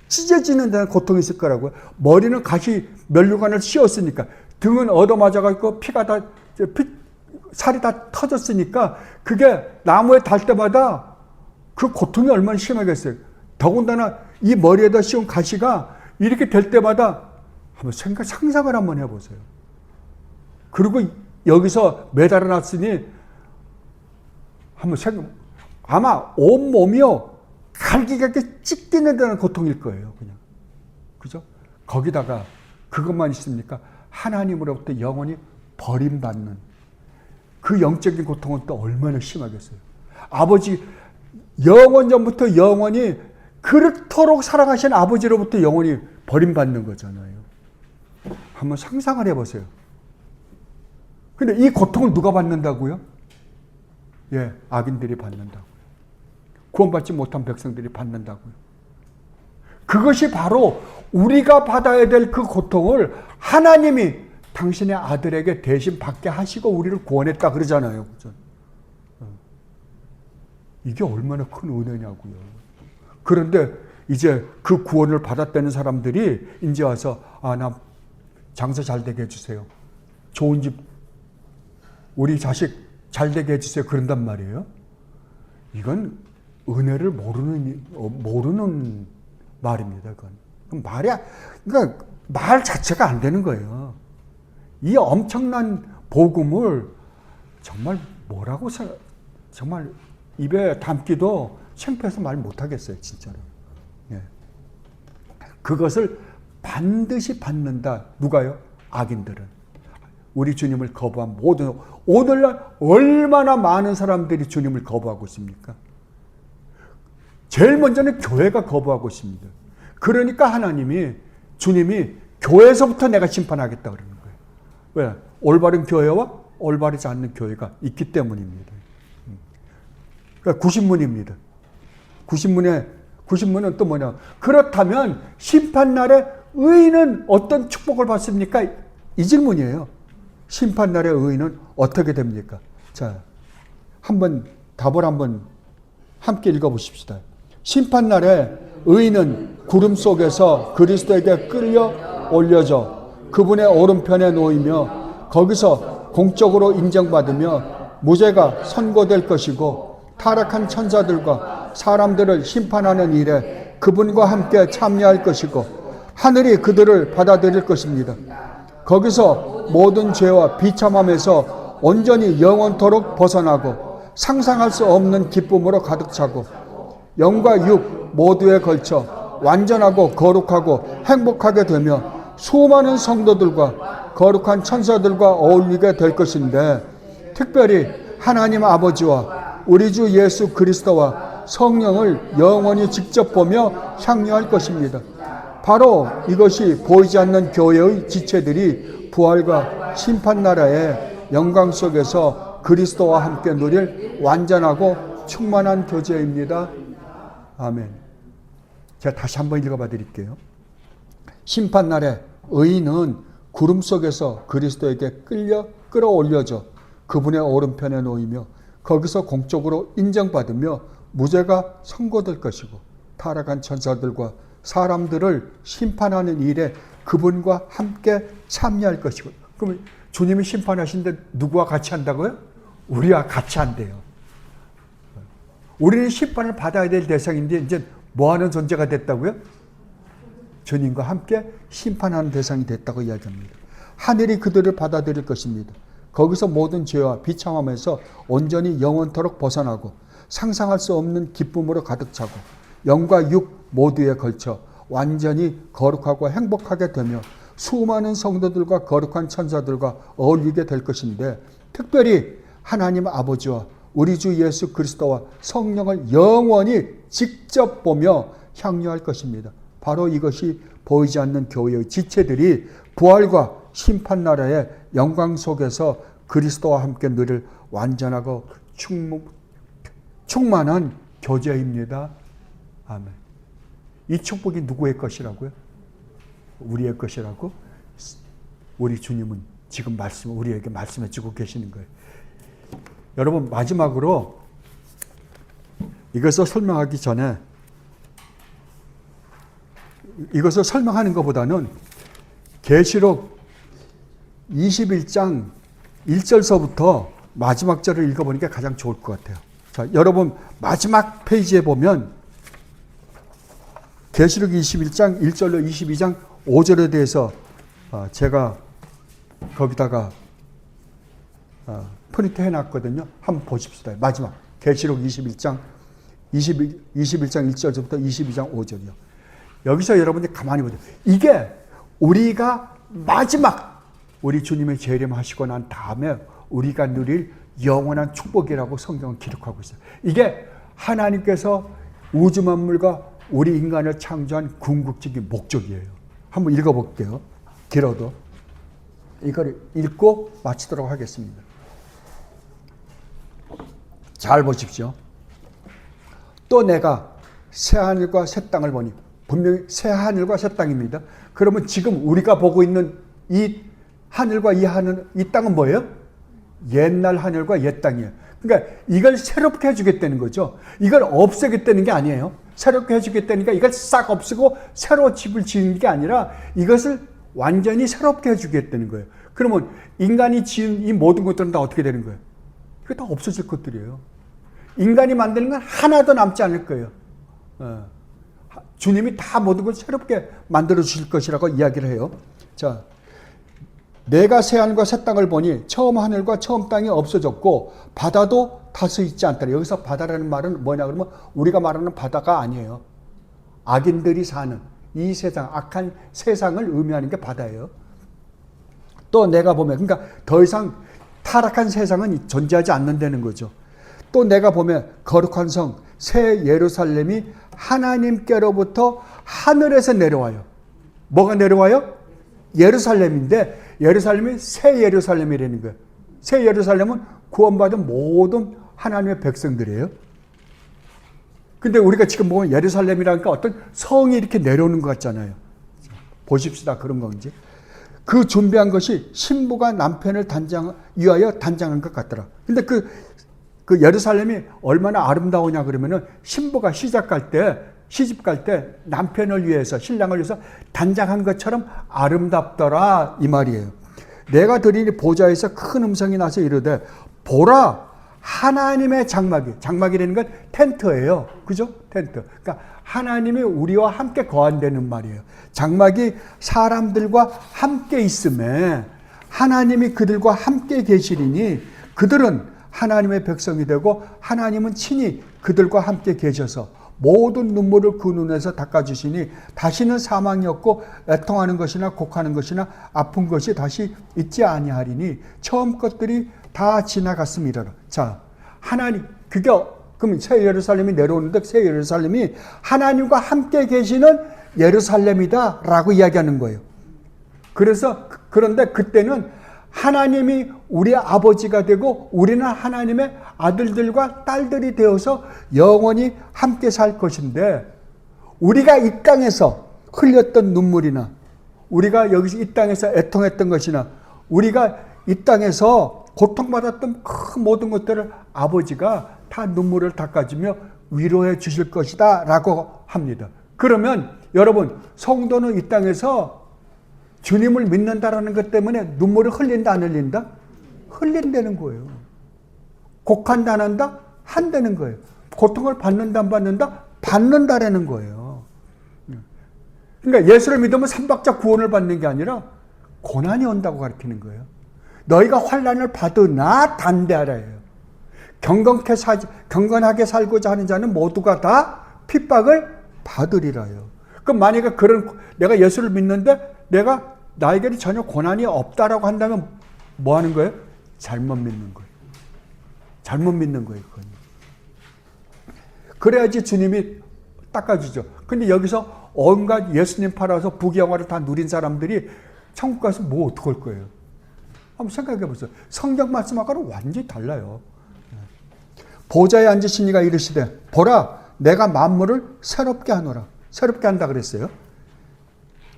찢어지는 데는 고통이 있을 거라고요. 머리는 가시 면류관을 씌웠으니까, 등은 얻어맞아가지고 살이 다 터졌으니까 그게 나무에 달 때마다 그 고통이 얼마나 심하겠어요. 더군다나 이 머리에다 씌운 가시가 이렇게 될 때마다 한번 상상을 한번 해보세요. 그리고 여기서 매달아 놨으니 한번 아마 온몸이요 갈기갈기 찢기는 데는 고통일 거예요. 그냥. 그죠? 거기다가 그것만 있습니까? 하나님으로부터 영원히 버림받는 그 영적인 고통은 또 얼마나 심하겠어요. 아버지, 영원 전부터 영원히 그렇도록 사랑하신 아버지로부터 영원히 버림받는 거잖아요. 한번 상상을 해보세요. 근데 이 고통을 누가 받는다고요? 악인들이 받는다고요. 구원받지 못한 백성들이 받는다고요. 그것이 바로 우리가 받아야 될 그 고통을 하나님이 당신의 아들에게 대신 받게 하시고 우리를 구원했다 그러잖아요. 그죠? 이게 얼마나 큰 은혜냐고요. 그런데 이제 그 구원을 받았다는 사람들이 이제 와서 나 장사 잘 되게 해주세요. 좋은 집, 우리 자식 잘 되게 해주세요. 그런단 말이에요. 이건 은혜를 모르는 말입니다. 그건 그러니까 말 자체가 안 되는 거예요. 이 엄청난 복음을 정말 정말 입에 담기도 창피해서 말 못하겠어요. 진짜로. 그것을 반드시 받는다. 누가요? 악인들은. 우리 주님을 거부한 모든, 오늘날 얼마나 많은 사람들이 주님을 거부하고 있습니까? 제일 먼저는 교회가 거부하고 있습니다. 그러니까 주님이 교회에서부터 내가 심판하겠다 그러는 거예요. 왜? 올바른 교회와 올바르지 않는 교회가 있기 때문입니다. 그러니까 90문입니다. 90문은 또 뭐냐? 그렇다면 심판날에 의인은 어떤 축복을 받습니까? 이 질문이에요. 심판날에 의인은 어떻게 됩니까? 자, 답을 한번 함께 읽어보십시다. 심판날에 의인은 구름 속에서 그리스도에게 끌려 올려져 그분의 오른편에 놓이며 거기서 공적으로 인정받으며 무죄가 선고될 것이고, 타락한 천사들과 사람들을 심판하는 일에 그분과 함께 참여할 것이고, 하늘이 그들을 받아들일 것입니다. 거기서 모든 죄와 비참함에서 온전히 영원토록 벗어나고 상상할 수 없는 기쁨으로 가득 차고, 영과 육 모두에 걸쳐 완전하고 거룩하고 행복하게 되며 수많은 성도들과 거룩한 천사들과 어울리게 될 것인데, 특별히 하나님 아버지와 우리 주 예수 그리스도와 성령을 영원히 직접 보며 향유할 것입니다. 바로 이것이 보이지 않는 교회의 지체들이 부활과 심판나라의 영광 속에서 그리스도와 함께 누릴 완전하고 충만한 교제입니다. 아멘. 제가 다시 한번 읽어봐 드릴게요. 심판날에 의인은 구름 속에서 그리스도에게 끌어올려져 그분의 오른편에 놓이며 거기서 공적으로 인정받으며 무죄가 선고될 것이고, 타락한 천사들과 사람들을 심판하는 일에 그분과 함께 참여할 것이고. 그럼 주님이 심판하신데 누구와 같이 한다고요? 우리와 같이 한대요. 우리는 심판을 받아야 될 대상인데 이제 뭐하는 존재가 됐다고요? 주님과 함께 심판하는 대상이 됐다고 이야기합니다. 하늘이 그들을 받아들일 것입니다. 거기서 모든 죄와 비참함에서 온전히 영원토록 벗어나고 상상할 수 없는 기쁨으로 가득 차고 영과 육 모두에 걸쳐 완전히 거룩하고 행복하게 되며 수많은 성도들과 거룩한 천사들과 어울리게 될 것인데, 특별히 하나님 아버지와 우리 주 예수 그리스도와 성령을 영원히 직접 보며 향유할 것입니다. 바로 이것이 보이지 않는 교회의 지체들이 부활과 심판나라의 영광 속에서 그리스도와 함께 누릴 완전하고 충만한 교제입니다. 아멘. 이 축복이 누구의 것이라고요? 우리의 것이라고? 우리 주님은 지금 우리에게 말씀해 주고 계시는 거예요. 여러분, 마지막으로 이것을 설명하기 전에, 이것을 설명하는 것보다는 계시록 21장 1절서부터 마지막 절을 읽어보니까 가장 좋을 것 같아요. 자, 여러분 마지막 페이지에 보면 계시록 21장 1절로 22장 5절에 대해서 제가 거기다가 프린트 해놨거든요. 한번 보십시다. 마지막 계시록 21장 1절부터 22장 5절이요. 여기서 여러분들이 가만히 보세요. 이게 우리가 마지막 우리 주님의 재림하시고 난 다음에 우리가 누릴 영원한 축복이라고 성경은 기록하고 있어요. 이게 하나님께서 우주 만물과 우리 인간을 창조한 궁극적인 목적이에요. 한번 읽어볼게요. 길어도. 이걸 읽고 마치도록 하겠습니다. 잘 보십시오. 또 내가 새하늘과 새 땅을 보니, 분명히 새하늘과 새 땅입니다. 그러면 지금 우리가 보고 있는 이 하늘과 이 땅은 뭐예요? 옛날 하늘과 옛 땅이에요. 그러니까 이걸 새롭게 해주겠다는 거죠. 이걸 없애겠다는 게 아니에요. 새롭게 해주겠다니까 이걸 싹 없애고 새로 집을 지은 게 아니라 이것을 완전히 새롭게 해주겠다는 거예요. 그러면 인간이 지은 이 모든 것들은 다 어떻게 되는 거예요? 이게 다 없어질 것들이에요. 인간이 만드는 건 하나도 남지 않을 거예요. 주님이 다 모든 걸 새롭게 만들어 주실 것이라고 이야기를 해요. 자, 내가 새 하늘과 새 땅을 보니 처음 하늘과 처음 땅이 없어졌고 바다도 다시 있지 않더라. 여기서 바다라는 말은 뭐냐 그러면 우리가 말하는 바다가 아니에요. 악인들이 사는 이 세상, 악한 세상을 의미하는 게 바다예요. 또 내가 보면, 그러니까 더 이상 타락한 세상은 존재하지 않는다는 거죠. 또 내가 보면 거룩한 성 새 예루살렘이 하나님께로부터 하늘에서 내려와요. 뭐가 내려와요? 예루살렘인데 예루살렘이 새 예루살렘이라는 거예요. 새 예루살렘은 구원받은 모든 하나님의 백성들이에요. 근데 우리가 지금 보면 예루살렘이라니까 어떤 성이 이렇게 내려오는 것 같잖아요. 보십시다. 그런 건지. 그 준비한 것이 신부가 남편을 위하여 단장한 것 같더라. 근데 그 예루살렘이 얼마나 아름다우냐 그러면은 신부가 시집 갈 때 남편을 위해서, 신랑을 위해서 단장한 것처럼 아름답더라 이 말이에요. 내가 들으니 보좌에서 큰 음성이 나서 이르되 보라 하나님의 장막이라는 건 텐트예요. 그죠? 텐트. 그러니까 하나님이 우리와 함께 거한다는 말이에요. 장막이 사람들과 함께 있음에 하나님이 그들과 함께 계시리니 그들은 하나님의 백성이 되고 하나님은 친히 그들과 함께 계셔서 모든 눈물을 그 눈에서 닦아주시니 다시는 사망이 없고 애통하는 것이나 곡하는 것이나 아픈 것이 다시 있지 아니하리니 처음 것들이 다 지나갔음이라. 자, 하나님, 그게 그럼 새 예루살렘이 내려오는데 새 예루살렘이 하나님과 함께 계시는 예루살렘이다라고 이야기하는 거예요. 그래서 그런데 그때는 하나님이 우리의 아버지가 되고 우리는 하나님의 아들들과 딸들이 되어서 영원히 함께 살 것인데, 우리가 이 땅에서 흘렸던 눈물이나 우리가 여기서 이 땅에서 애통했던 것이나 우리가 이 땅에서 고통받았던 그 모든 것들을 아버지가 다 눈물을 닦아주며 위로해 주실 것이다 라고 합니다. 그러면 여러분, 성도는 이 땅에서 주님을 믿는다라는 것 때문에 눈물을 흘린다 안 흘린다? 흘린다는 거예요. 곡한다 안 한다? 한다는 거예요. 고통을 받는다 안 받는다? 받는다라는 거예요. 그러니까 예수를 믿으면 삼박자 구원을 받는 게 아니라 고난이 온다고 가르치는 거예요. 너희가 환난을 받으나 담대하라예요. 경건하게 살고자 하는 자는 모두가 다 핍박을 받으리라요. 그럼 만약에 내가 예수를 믿는데 나에게는 전혀 고난이 없다라고 한다면 뭐 하는 거예요? 잘못 믿는 거예요. 잘못 믿는 거예요. 그건. 그래야지 주님이 닦아주죠. 근데 여기서 온갖 예수님 팔아서 부귀영화를 다 누린 사람들이 천국 가서 뭐 어떡할 거예요? 한번 생각해 보세요. 성경 말씀하고는 완전히 달라요. 보좌에 앉으신 이가 이르시되 보라 내가 만물을 새롭게 하노라. 새롭게 한다 그랬어요.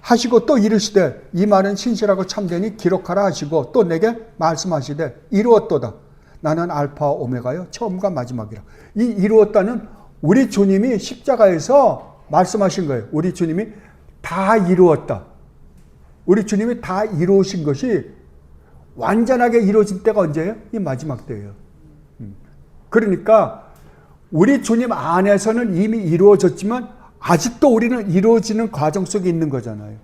하시고 또 이르시되 이 말은 신실하고 참되니 기록하라 하시고 또 내게 말씀하시되 이루었도다. 나는 알파와 오메가요 처음과 마지막이라. 이 이루었다는 우리 주님이 십자가에서 말씀하신 거예요. 우리 주님이 다 이루었다. 우리 주님이 다 이루신 것이 완전하게 이루어진 때가 언제예요? 이 마지막 때예요. 그러니까 우리 주님 안에서는 이미 이루어졌지만 아직도 우리는 이루어지는 과정 속에 있는 거잖아요.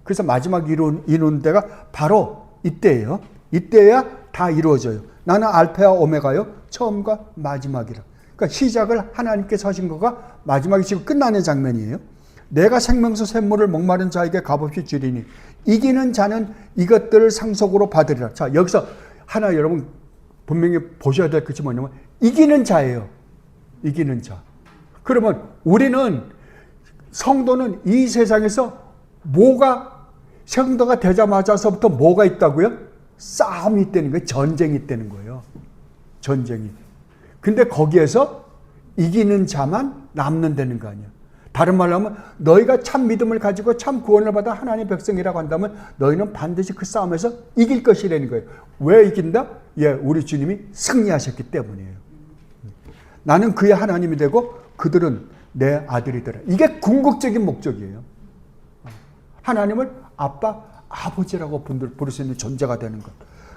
그래서 마지막 이루는 때가 바로 이때예요. 이때야 다 이루어져요. 나는 알파와 오메가요 처음과 마지막이라. 그러니까 시작을 하나님께서 하신 거가 마지막이 지금 끝나는 장면이에요. 내가 생명수 샘물을 목마른 자에게 값없이 주리니 이기는 자는 이것들을 상속으로 받으리라. 자, 여기서 하나 여러분 분명히 보셔야 될 것이 뭐냐면 이기는 자예요. 이기는 자. 그러면 우리는 성도는 이 세상에서 성도가 되자마자서부터 뭐가 있다고요? 싸움이 있다는 거예요. 전쟁이 있다는 거예요. 전쟁이. 근데 거기에서 이기는 자만 남는다는 거 아니야. 다른 말로 하면 너희가 참 믿음을 가지고 참 구원을 받아 하나님의 백성이라고 한다면 너희는 반드시 그 싸움에서 이길 것이라는 거예요. 왜 이긴다? 우리 주님이 승리하셨기 때문이에요. 나는 그의 하나님이 되고 그들은 내 아들이더라. 이게 궁극적인 목적이에요. 하나님을 아빠, 아버지라고 부를 수 있는 존재가 되는 것.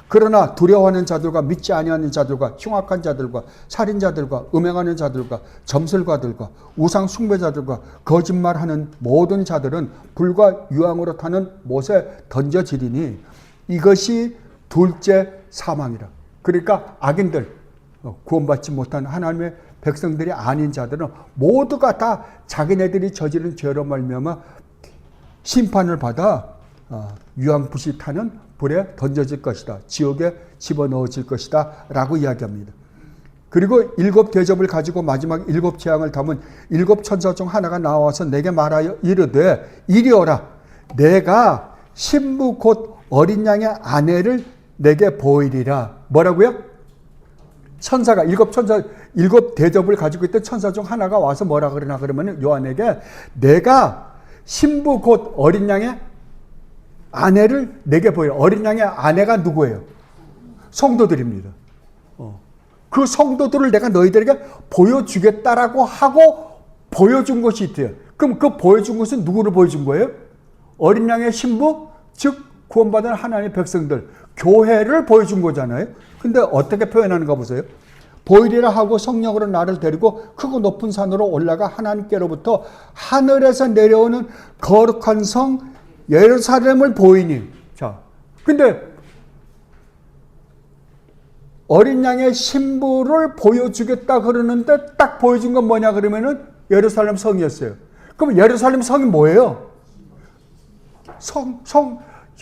그러나 두려워하는 자들과 믿지 아니하는 자들과 흉악한 자들과 살인자들과 음행하는 자들과 점술가들과 우상 숭배자들과 거짓말하는 모든 자들은 불과 유황으로 타는 못에 던져지리니 이것이 둘째 사망이라. 그러니까 악인들, 구원받지 못한 하나님의 백성들이 아닌 자들은 모두가 다 자기네들이 저지른 죄로 말미암아 심판을 받아 유황불씨 타는 불에 던져질 것이다. 지옥에 집어넣어질 것이다. 라고 이야기합니다. 그리고 7 대접을 가지고 마지막 7 재앙을 담은 7 천사 중 하나가 나와서 내게 말하여 이르되 이리 오라. 내가 신부 곧 어린 양의 아내를 내게 보이리라. 뭐라고요? 천사가 7 대접을 가지고 있던 천사 중 하나가 와서 뭐라 그러나 그러면 요한에게 내가 신부 곧 어린 양의 아내를 내게 보여. 어린 양의 아내가 누구예요? 성도들입니다. 그 성도들을 내가 너희들에게 보여주겠다라고 하고 보여준 것이 있대요. 그럼 그 보여준 것은 누구를 보여준 거예요? 어린 양의 신부, 즉 구원받은 하나님의 백성들, 교회를 보여준 거잖아요. 근데 어떻게 표현하는가 보세요. 보이리라 하고 성령으로 나를 데리고 크고 높은 산으로 올라가 하나님께로부터 하늘에서 내려오는 거룩한 성 예루살렘을 보이니. 자, 근데 어린 양의 신부를 보여주겠다 그러는데 딱 보여준 건 뭐냐 그러면은 예루살렘 성이었어요. 그럼 예루살렘 성이 뭐예요?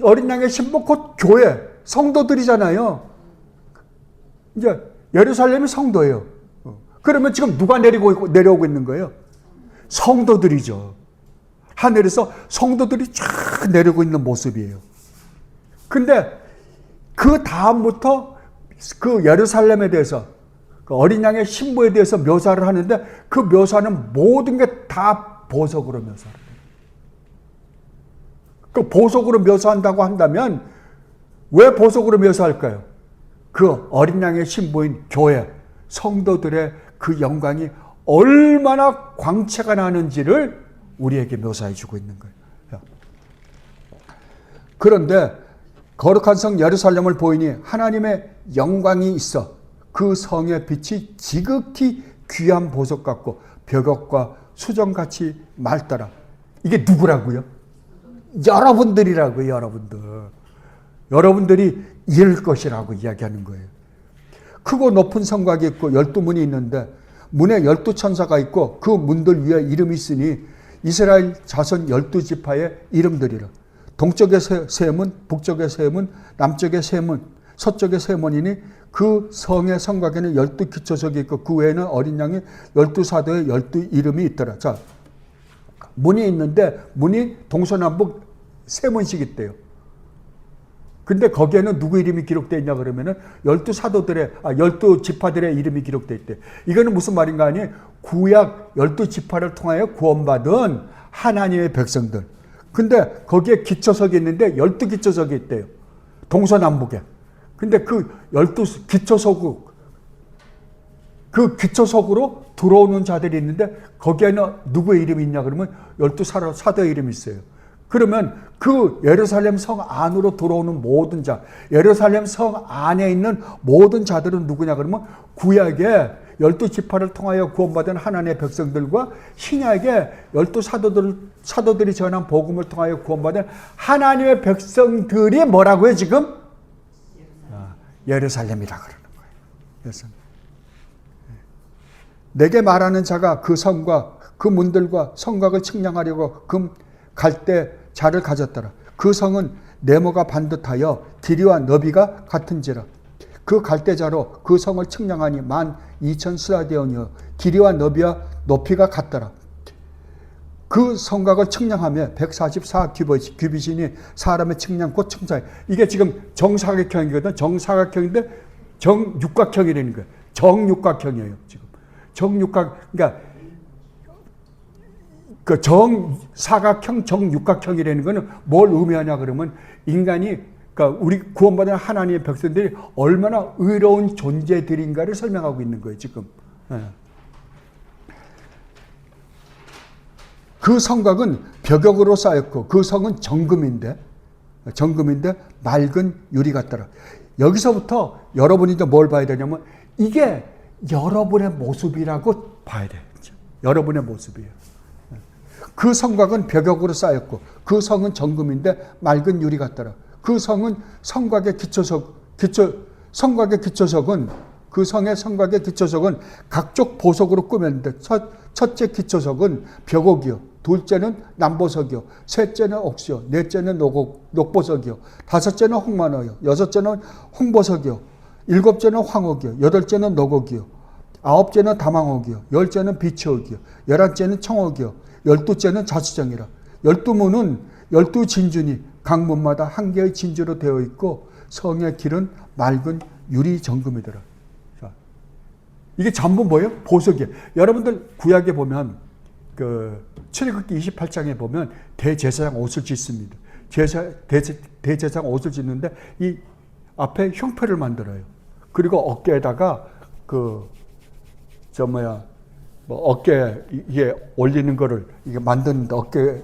어린 양의 신부 곧 교회, 성도들이잖아요. 이제 예루살렘이 성도예요. 그러면 지금 누가 내려오고 있는 거예요? 성도들이죠. 하늘에서 성도들이 쫙 내려오고 있는 모습이에요. 근데 그 다음부터 그 예루살렘에 대해서 그 어린 양의 신부에 대해서 묘사를 하는데 그 묘사는 모든 게 다 보석으로 묘사를 해요. 그 보석으로 묘사한다고 한다면 왜 보석으로 묘사할까요? 그 어린 양의 신부인 교회, 성도들의 그 영광이 얼마나 광채가 나는지를 우리에게 묘사해 주고 있는 거예요. 그런데 거룩한 성 예루살렘을 보이니 하나님의 영광이 있어 그 성의 빛이 지극히 귀한 보석 같고 벽옥과 수정같이 맑더라. 이게 누구라고요? 여러분들이라고요. 여러분들이 이룰 것이라고 이야기하는 거예요. 크고 높은 성곽이 있고 12문이 있는데 문에 12천사가 있고 그 문들 위에 이름이 있으니 이스라엘 자손 12지파의 이름들이라. 동쪽의 세 문, 북쪽의 세 문, 남쪽의 세 문, 서쪽의 세 문이니 그 성의 성곽에는 12기초석이 있고 그 외에는 어린 양이 12사도의 12 이름이 있더라. 자, 문이 있는데 문이 동서남북 세 문씩 있대요. 근데 거기에는 누구 이름이 기록되어 있냐 그러면은 12지파들의 이름이 기록되어 있대. 이거는 무슨 말인가 하니 구약 12지파를 통하여 구원받은 하나님의 백성들. 근데 거기에 기초석이 있는데 12기초석이 있대요. 동서남북에. 근데 그 12기초석, 그 기초석으로 들어오는 자들이 있는데 거기에는 누구의 이름이 있냐 그러면 12사도의 이름이 있어요. 그러면 그 예루살렘 성 안으로 들어오는 모든 자, 예루살렘 성 안에 있는 모든 자들은 누구냐 그러면 구약의 12지파를 통하여 구원받은 하나님의 백성들과 신약의 12사도들이 전한 복음을 통하여 구원받은 하나님의 백성들이 뭐라고요 지금? 예루살렘이라 그러는 거예요. 예루살렘. 내게 말하는 자가 그 성과 그 문들과 성곽을 측량하려고 금 갈대 자를 가졌더라. 그 성은 네모가 반듯하여 길이와 너비가 같은지라. 그 갈대자로 그 성을 측량하니 12,000스라디온이요 길이와 너비와 높이가 같더라. 그 성곽을 측량하며 144규빗이니 사람의 측량 곧 청사에. 이게 지금 정사각형이거든. 정사각형인데 정육각형이라는 거예요. 정육각형이에요 지금. 정육각, 그러니까 그 정사각형, 정육각형이라는 거는 뭘 의미하냐 그러면 인간이, 그러니까 우리 구원받은 하나님의 백성들이 얼마나 의로운 존재들인가를 설명하고 있는 거예요 지금. 그 성곽은 벽역으로 쌓였고 그 성은 정금인데 맑은 유리 같더라. 여기서부터 여러분이 이제 뭘 봐야 되냐면 이게 여러분의 모습이라고 봐야 돼요. 여러분의 모습이에요. 그 성곽은 벽역으로 쌓였고 그 성은 정금인데 맑은 유리 같더라. 그 성은 성곽의 성곽의 기초석은 그 성의 성곽의 기초석은 각종 보석으로 꾸몄는데 첫째 기초석은 벽옥이요, 둘째는 남보석이요, 셋째는 옥시요, 넷째는 녹보석이요, 다섯째는 홍만호요, 여섯째는 홍보석이요, 일곱째는 황옥이요, 여덟째는 녹옥이요, 아홉째는 다망옥이요, 열째는 비치옥이요, 열한째는 청옥이요, 열두째는 자수정이라. 12문은 12진주니 각 문마다 한 개의 진주로 되어 있고 성의 길은 맑은 유리 정금이더라. 자, 이게 전부 뭐예요? 보석이에요. 여러분들 구약에 보면 그 출애굽기 28장에 보면 대제사장 옷을 짓습니다. 대제사장 옷을 짓는데 이 앞에 흉패를 만들어요. 그리고 어깨에다가 어깨에 이게 올리는 거를 이게 만드는데 어깨에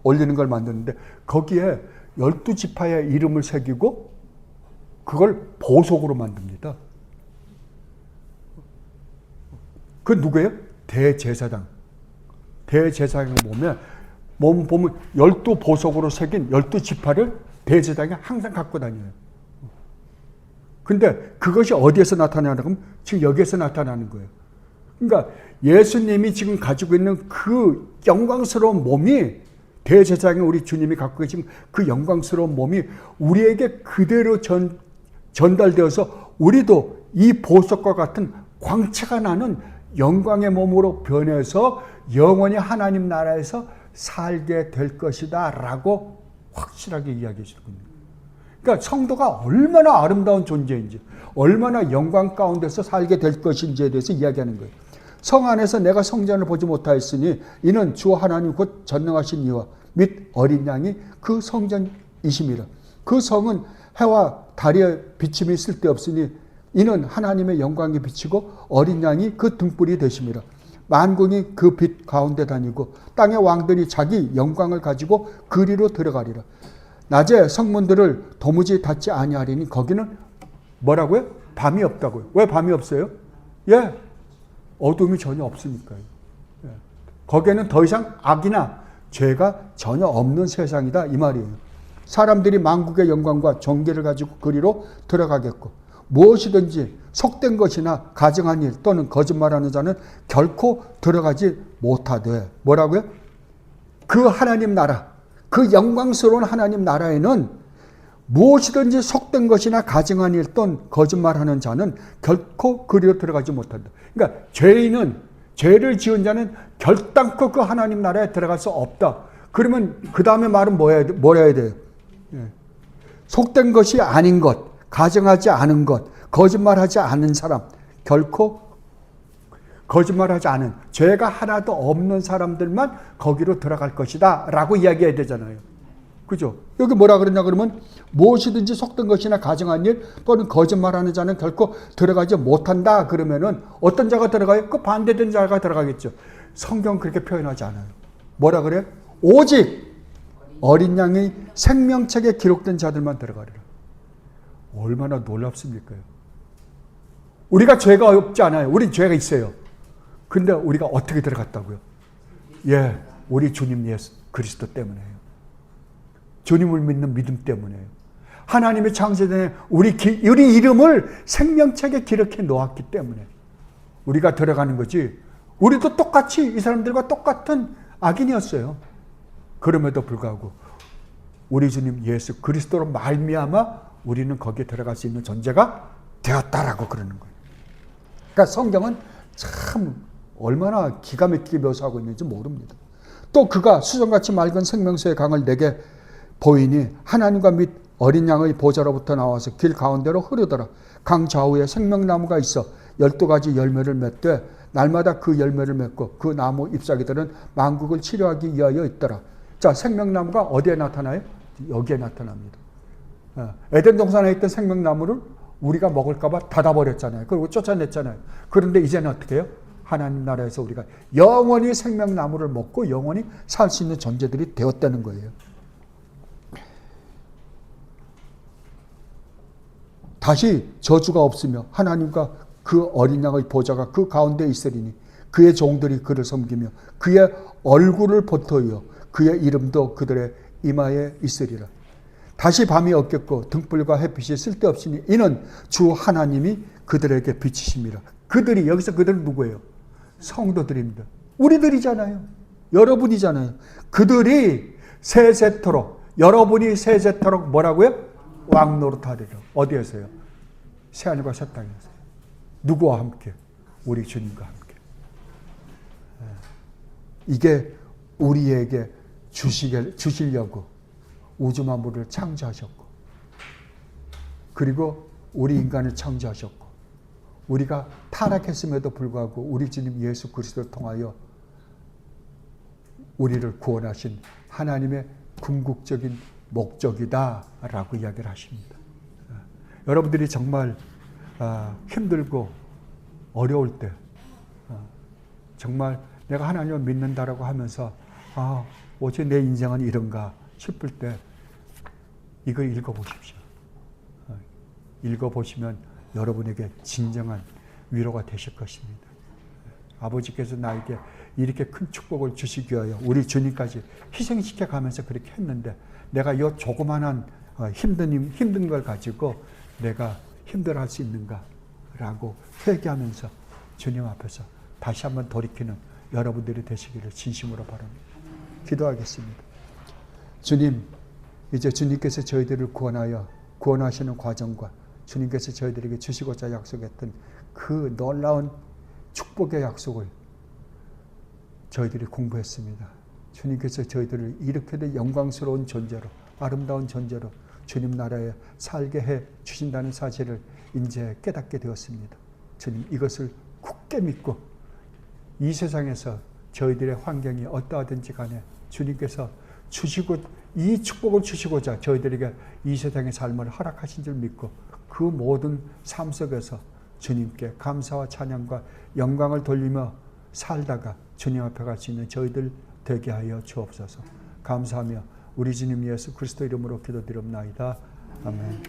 올리는 걸 만드는데 거기에 12지파의 이름을 새기고 그걸 보석으로 만듭니다. 그 누구예요? 대제사장. 대제사장 보면 12보석으로 새긴 12지파를 대제사장이 항상 갖고 다녀요. 근데 그것이 어디에서 나타나냐면 지금 여기에서 나타나는 거예요. 그러니까 예수님이 지금 가지고 있는 그 영광스러운 몸이 대제사장인 우리 주님이 갖고 계신 그 영광스러운 몸이 우리에게 그대로 전달되어서 우리도 이 보석과 같은 광채가 나는 영광의 몸으로 변해서 영원히 하나님 나라에서 살게 될 것이다 라고 확실하게 이야기해 주는 겁니다. 그러니까 성도가 얼마나 아름다운 존재인지, 얼마나 영광 가운데서 살게 될 것인지에 대해서 이야기하는 거예요. 성 안에서 내가 성전을 보지 못하였으니 이는 주 하나님 곧 전능하신 이와 및 어린 양이 그 성전이심이라. 그 성은 해와 달의 비침이 쓸데없으니 이는 하나님의 영광이 비치고 어린 양이 그 등불이 되심이라. 만군이 그 빛 가운데 다니고 땅의 왕들이 자기 영광을 가지고 그리로 들어가리라. 낮에 성문들을 도무지 닫지 아니하리니 거기는 뭐라고요? 밤이 없다고요. 왜 밤이 없어요? 예, 어둠이 전혀 없으니까요. 예. 거기에는 더 이상 악이나 죄가 전혀 없는 세상이다 이 말이에요. 사람들이 만국의 영광과 존귀를 가지고 그리로 들어가겠고 무엇이든지 속된 것이나 가증한 일 또는 거짓말하는 자는 결코 들어가지 못하되 뭐라고요? 그 하나님 나라, 그 영광스러운 하나님 나라에는 무엇이든지 속된 것이나 가증한 일 또는 거짓말하는 자는 결코 그리로 들어가지 못한다. 그러니까 죄인은, 죄를 지은 자는 결단코 그 하나님 나라에 들어갈 수 없다. 그러면 그 다음에 말은 뭐라 해야 돼요? 속된 것이 아닌 것, 가증하지 않은 것, 거짓말하지 않은 사람, 결코 거짓말하지 않은, 죄가 하나도 없는 사람들만 거기로 들어갈 것이다 라고 이야기해야 되잖아요. 그죠? 여기 뭐라 그러냐 그러면 무엇이든지 속된 것이나 가증한 일 또는 거짓말하는 자는 결코 들어가지 못한다 그러면은 어떤 자가 들어가요? 그 반대된 자가 들어가겠죠. 성경 그렇게 표현하지 않아요. 뭐라 그래요? 오직 어린 양의 생명책에 기록된 자들만 들어가리라. 얼마나 놀랍습니까? 우리가 죄가 없지 않아요. 우린 죄가 있어요. 근데 우리가 어떻게 들어갔다고요? 예, 우리 주님 예수 그리스도 때문에요. 주님을 믿는 믿음 때문에요. 하나님의 창세전에 우리 이름을 생명책에 기록해 놓았기 때문에 우리가 들어가는 거지. 우리도 똑같이 이 사람들과 똑같은 악인이었어요. 그럼에도 불구하고 우리 주님 예수 그리스도로 말미암아 우리는 거기에 들어갈 수 있는 존재가 되었다라고 그러는 거예요. 그러니까 성경은 참 얼마나 기가 막히게 묘사하고 있는지 모릅니다. 또 그가 수정같이 맑은 생명수의 강을 내게 보이니 하나님과 및 어린 양의 보좌로부터 나와서 길 가운데로 흐르더라. 강 좌우에 생명나무가 있어 12가지 열매를 맺되 날마다 그 열매를 맺고 그 나무 잎사귀들은 만국을 치료하기 위하여 있더라. 자, 생명나무가 어디에 나타나요? 여기에 나타납니다. 에덴 동산에 있던 생명나무를 우리가 먹을까 봐 닫아버렸잖아요. 그리고 쫓아냈잖아요. 그런데 이제는 어떻게 해요? 하나님 나라에서 우리가 영원히 생명나무를 먹고 영원히 살 수 있는 존재들이 되었다는 거예요. 다시 저주가 없으며 하나님과 그 어린 양의 보좌가 그 가운데 있으리니 그의 종들이 그를 섬기며 그의 얼굴을 보토이어 그의 이름도 그들의 이마에 있으리라. 다시 밤이 없겠고 등불과 햇빛이 쓸데없으니 이는 주 하나님이 그들에게 비치심이라. 그들이, 여기서 그들은 누구예요? 성도들입니다. 우리들이잖아요. 여러분이잖아요. 그들이 세세토록, 여러분이 세세토록 뭐라고요? 왕노릇하리라. 어디에서요? 새하늘과 새 땅에서요. 누구와 함께? 우리 주님과 함께. 이게 우리에게 주시려고 우주 만물을 창조하셨고, 그리고 우리 인간을 창조하셨고, 우리가 타락했음에도 불구하고 우리 주님 예수 그리스도를 통하여 우리를 구원하신 하나님의 궁극적인 목적이다라고 이야기를 하십니다. 여러분들이 정말 힘들고 어려울 때, 정말 내가 하나님을 믿는다라고 하면서 어째 내 인생은 이런가 싶을 때 이거 읽어보십시오. 읽어보시면 여러분에게 진정한 위로가 되실 것입니다. 아버지께서 나에게 이렇게 큰 축복을 주시기 위하여 우리 주님까지 희생시켜 가면서 그렇게 했는데 내가 이 조그만한 힘든 걸 가지고 내가 힘들어할 수 있는가라고 회개하면서 주님 앞에서 다시 한번 돌이키는 여러분들이 되시기를 진심으로 바랍니다. 기도하겠습니다. 주님, 이제 주님께서 저희들을 구원하시는 과정과 주님께서 저희들에게 주시고자 약속했던 그 놀라운 축복의 약속을 저희들이 공부했습니다. 주님께서 저희들을 이렇게도 영광스러운 존재로, 아름다운 존재로 주님 나라에 살게 해 주신다는 사실을 이제 깨닫게 되었습니다. 주님, 이것을 굳게 믿고 이 세상에서 저희들의 환경이 어떠하든지 간에 주님께서 주시고 이 축복을 주시고자 저희들에게 이 세상의 삶을 허락하신 줄 믿고 그 모든 삶 속에서 주님께 감사와 찬양과 영광을 돌리며 살다가 주님 앞에 갈 수 있는 저희들 되게 하여 주옵소서. 감사하며 우리 주님 예수 그리스도 이름으로 기도드립나이다. 아멘.